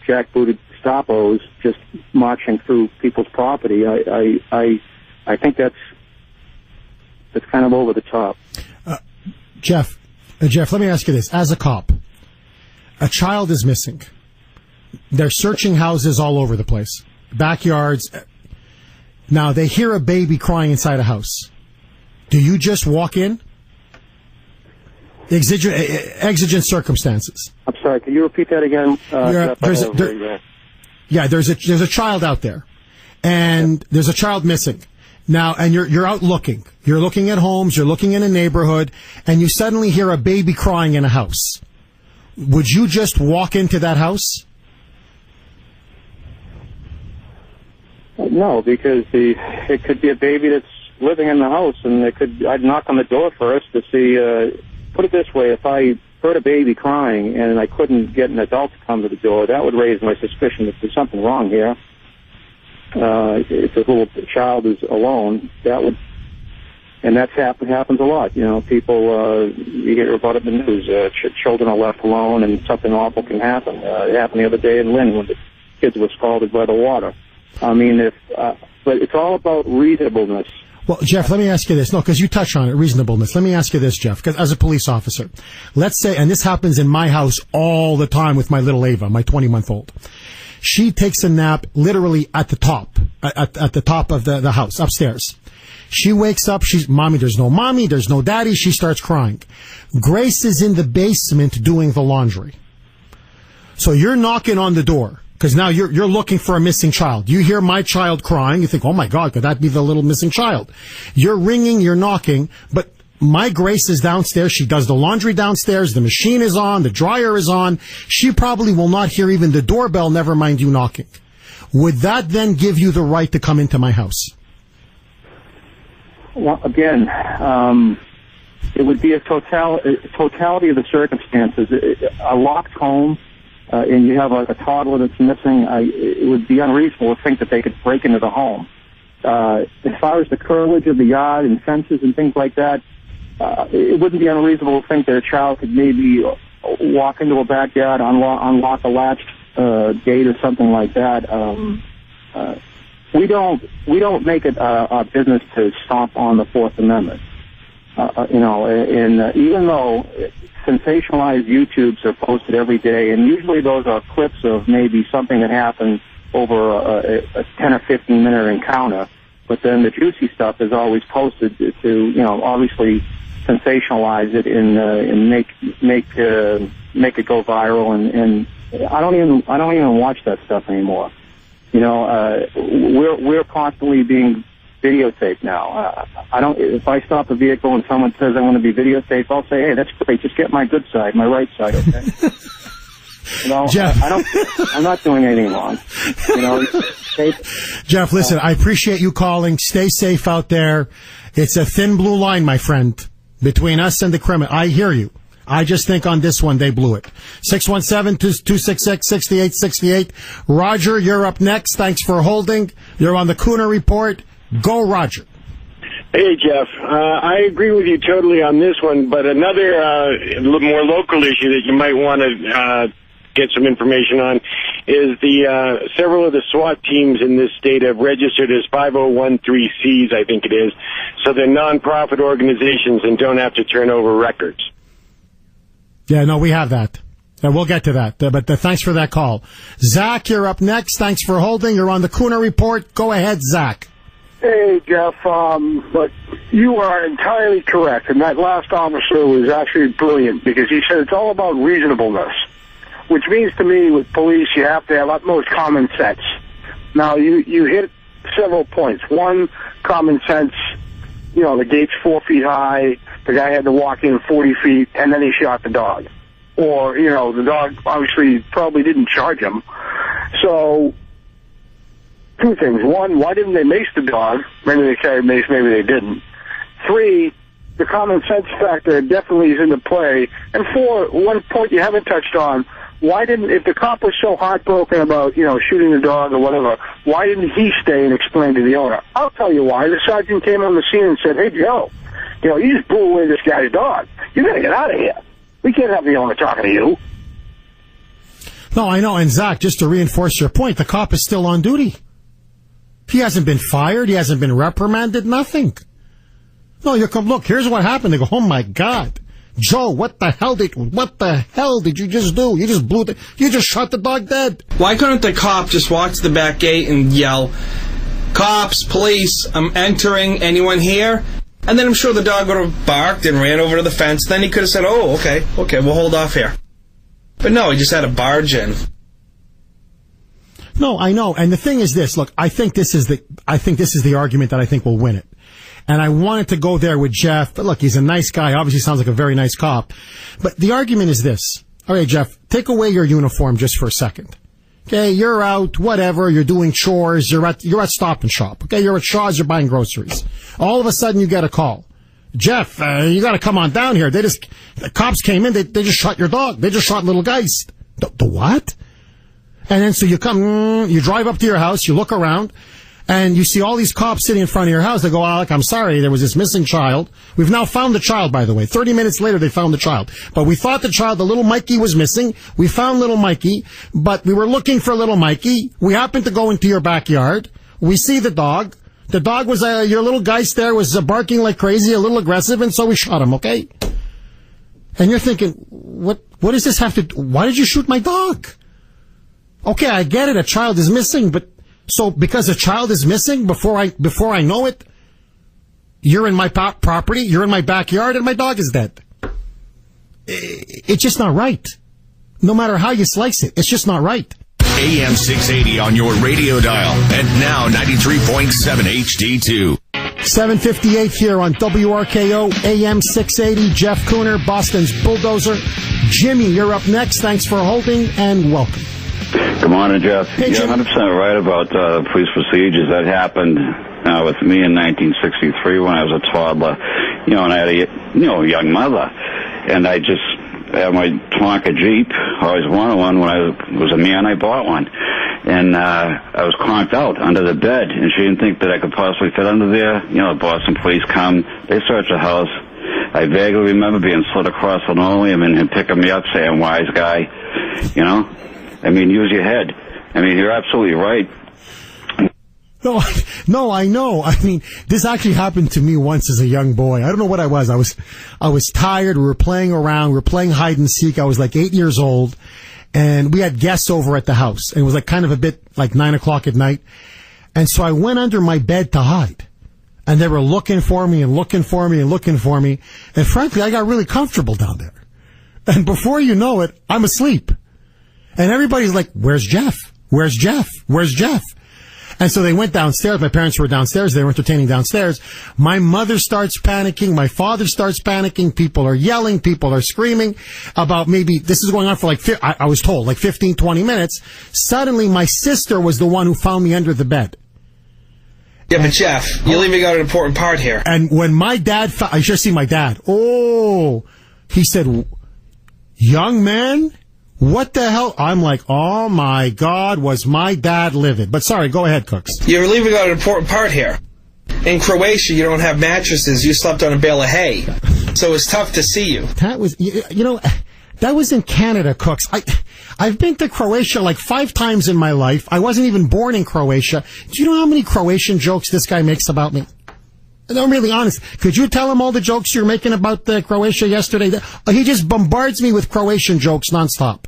jackbooted Gestapos just marching through people's property. I think that's kind of over the top. Jeff, let me ask you this. As a cop, a child is missing. They're searching houses all over the place, backyards. Now, they hear a baby crying inside a house. Do you just walk in? Exigent circumstances. I'm sorry, can you repeat that again? There's a child out there, and there's a child missing. Now, and you're out looking. You're looking at homes, you're looking in a neighborhood, and you suddenly hear a baby crying in a house. Would you just walk into that house? No, because it could be a baby that's living in the house, and I'd knock on the door first to see, put it this way, if I heard a baby crying and I couldn't get an adult to come to the door, that would raise my suspicion that there's something wrong here. If a little child is alone, and that happens a lot. You know, people, you hear about it in the news, children are left alone and something awful can happen. It happened the other day in Lynn when the kids were scalded by the water. I mean, but it's all about reasonableness. Well, Jeff, let me ask you this. No, because you touched on it, reasonableness. Let me ask you this, Jeff, because as a police officer, let's say, and this happens in my house all the time with my little Ava, my 20-month-old. She takes a nap literally at the top of the house, upstairs. She wakes up, mommy, there's no daddy, she starts crying. Grace is in the basement doing the laundry. So you're knocking on the door. Because now you're looking for a missing child. You hear my child crying, you think, oh my God, could that be the little missing child? You're ringing, you're knocking, but my Grace is downstairs, she does the laundry downstairs, the machine is on, the dryer is on, she probably will not hear even the doorbell, never mind you knocking. Would that then give you the right to come into my house? Well, again, it would be a totality of the circumstances. A locked home, and you have a toddler that's missing, it would be unreasonable to think that they could break into the home. As far as the curtilage of the yard and fences and things like that, it wouldn't be unreasonable to think that a child could maybe walk into a backyard, unlock a latched gate or something like that. We don't make it our business to stomp on the Fourth Amendment. And even though sensationalized YouTubes are posted every day, and usually those are clips of maybe something that happened over a 10 or 15 minute encounter, but then the juicy stuff is always posted to obviously sensationalize it and make it go viral, and I don't even watch that stuff anymore. We're constantly being videotaped now. If I stop a vehicle and someone says I want to be videotaped, I'll say, hey, that's great. Just get my good side, my right side, okay? Jeff. I'm not doing anything wrong. Jeff, listen, I appreciate you calling. Stay safe out there. It's a thin blue line, my friend, between us and the criminal. I hear you. I just think on this one, they blew it. 617-266-6868. Roger, you're up next. Thanks for holding. You're on the Kuhner Report. Go, Roger. Hey, Jeff. I agree with you totally on this one, but another more local issue that you might want to get some information on is the several of the SWAT teams in this state have registered as 5013Cs, I think it is, so they're nonprofit organizations and don't have to turn over records. Yeah, no, we have that. We'll get to that, but thanks for that call. Zach, you're up next. Thanks for holding. You're on the Kuhner Report. Go ahead, Zach. Hey, Jeff, but you are entirely correct, and that last officer was actually brilliant because he said it's all about reasonableness, which means to me with police you have to have utmost common sense. Now, you hit several points. One, common sense, the gate's 4 feet high, the guy had to walk in 40 feet, and then he shot the dog. Or, the dog obviously probably didn't charge him. So, two things. One, why didn't they mace the dog? Maybe they carried mace, maybe they didn't. 3, the common sense factor definitely is into play. And 4, one point you haven't touched on, why didn't, if the cop was so heartbroken about, shooting the dog or whatever, why didn't he stay and explain to the owner? I'll tell you why. The sergeant came on the scene and said, hey, Joe, you just blew away this guy's dog. You got to get out of here. We can't have the owner talking to you. No, I know. And Zach, just to reinforce your point, the cop is still on duty. He hasn't been fired. He hasn't been reprimanded. Nothing. No, you come, look, here's what happened. They go, oh my God. Joe, what the hell did you just do? You just shot the dog dead. Why couldn't the cop just walk to the back gate and yell, cops, police, I'm entering, anyone here? And then I'm sure the dog would have barked and ran over to the fence. Then he could have said, oh, okay, we'll hold off here. But no, he just had to barge in. No, I know. And the thing is this, look, I think this is the argument that I think will win it. And I wanted to go there with Jeff, but look, he's a nice guy. Obviously sounds like a very nice cop. But the argument is this. All right, Jeff, take away your uniform just for a second. Okay, you're out, whatever, you're doing chores, you're at Stop and Shop. Okay, you're at Shaw's, you're buying groceries. All of a sudden you get a call. Jeff, you gotta come on down here. The cops came in, they just shot your dog. They just shot little Geist. The what? And then so you come, you drive up to your house, you look around, and you see all these cops sitting in front of your house. They go, Alec, I'm sorry, there was this missing child. We've now found the child, by the way. 30 minutes later, they found the child. But we thought the little Mikey was missing. We found little Mikey, but we were looking for little Mikey. We happened to go into your backyard. We see the dog. The dog was, your little Geist there was barking like crazy, a little aggressive, and so we shot him, okay? And you're thinking, what does this have to do? Why did you shoot my dog? Okay, I get it, a child is missing, but so because a child is missing, before I know it, you're in my property, you're in my backyard, and my dog is dead. It's just not right. No matter how you slice it, it's just not right. AM 680 on your radio dial, and now 93.7 HD2. 7:58 here on WRKO, AM 680. Jeff Kuhner, Boston's bulldozer. Jimmy, you're up next. Thanks for holding, and welcome. Good morning, Jeff. Hey, you're 100% right about police procedures. That happened with me in 1963 when I was a toddler, and I had a young mother, and I just had my Tonka Jeep. I always wanted one. When I was a man, I bought one, and I was conked out under the bed, and she didn't think that I could possibly fit under there. The Boston police come, they search the house. I vaguely remember being slid across the linoleum and him picking me up, saying, "Wise guy," use your head. You're absolutely right. No, I know. This actually happened to me once as a young boy. I don't know what I was. I was tired. We were playing around. We were playing hide and seek. I was like 8 years old, and we had guests over at the house. And it was like kind of a bit like 9 o'clock at night. And so I went under my bed to hide. And they were looking for me and looking for me and looking for me. And frankly, I got really comfortable down there. And before you know it, I'm asleep. And everybody's like, where's Jeff? Where's Jeff? Where's Jeff? And so they went downstairs. My parents were downstairs. They were entertaining downstairs. My mother starts panicking. My father starts panicking. People are yelling. People are screaming about maybe this is going on for I was told, 15, 20 minutes. Suddenly, my sister was the one who found me under the bed. Yeah, but Jeff, you're leaving out an important part here. And when my dad I should see my dad. Oh, he said, young man, what the hell? I'm like, oh my God, was my dad livid? But sorry, go ahead, Cooks. You're leaving out an important part here. In Croatia, you don't have mattresses. You slept on a bale of hay. So it's tough to see you. That was, that was in Canada, Cooks. I've been to Croatia 5 times in my life. I wasn't even born in Croatia. Do you know how many Croatian jokes this guy makes about me? I'm really honest. Could you tell him all the jokes you're making about Croatia yesterday? He just bombards me with Croatian jokes nonstop.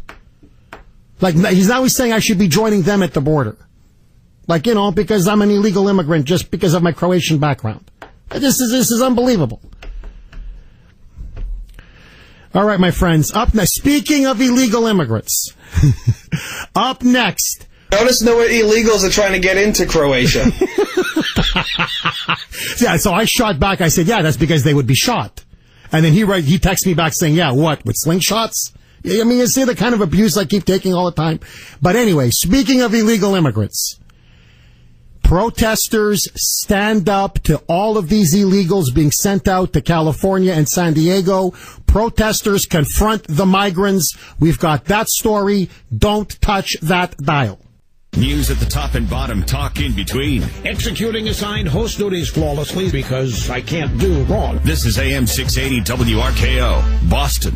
He's always saying I should be joining them at the border. Because I'm an illegal immigrant just because of my Croatian background. This is unbelievable. All right, my friends. Up next, speaking of illegal immigrants, up next. Notice no illegals are trying to get into Croatia. Yeah, so I shot back. I said, yeah, that's because they would be shot. And then he texts me back saying, yeah, what, with slingshots? You see the kind of abuse I keep taking all the time. But anyway, speaking of illegal immigrants, Protesters stand up to all of these illegals being sent out to California and San Diego. Protesters confront the migrants. We've got that story. Don't touch that dial. News at the top and bottom, talk in between. Executing assigned host duties flawlessly because I can't do wrong. This is AM 680 WRKO, Boston.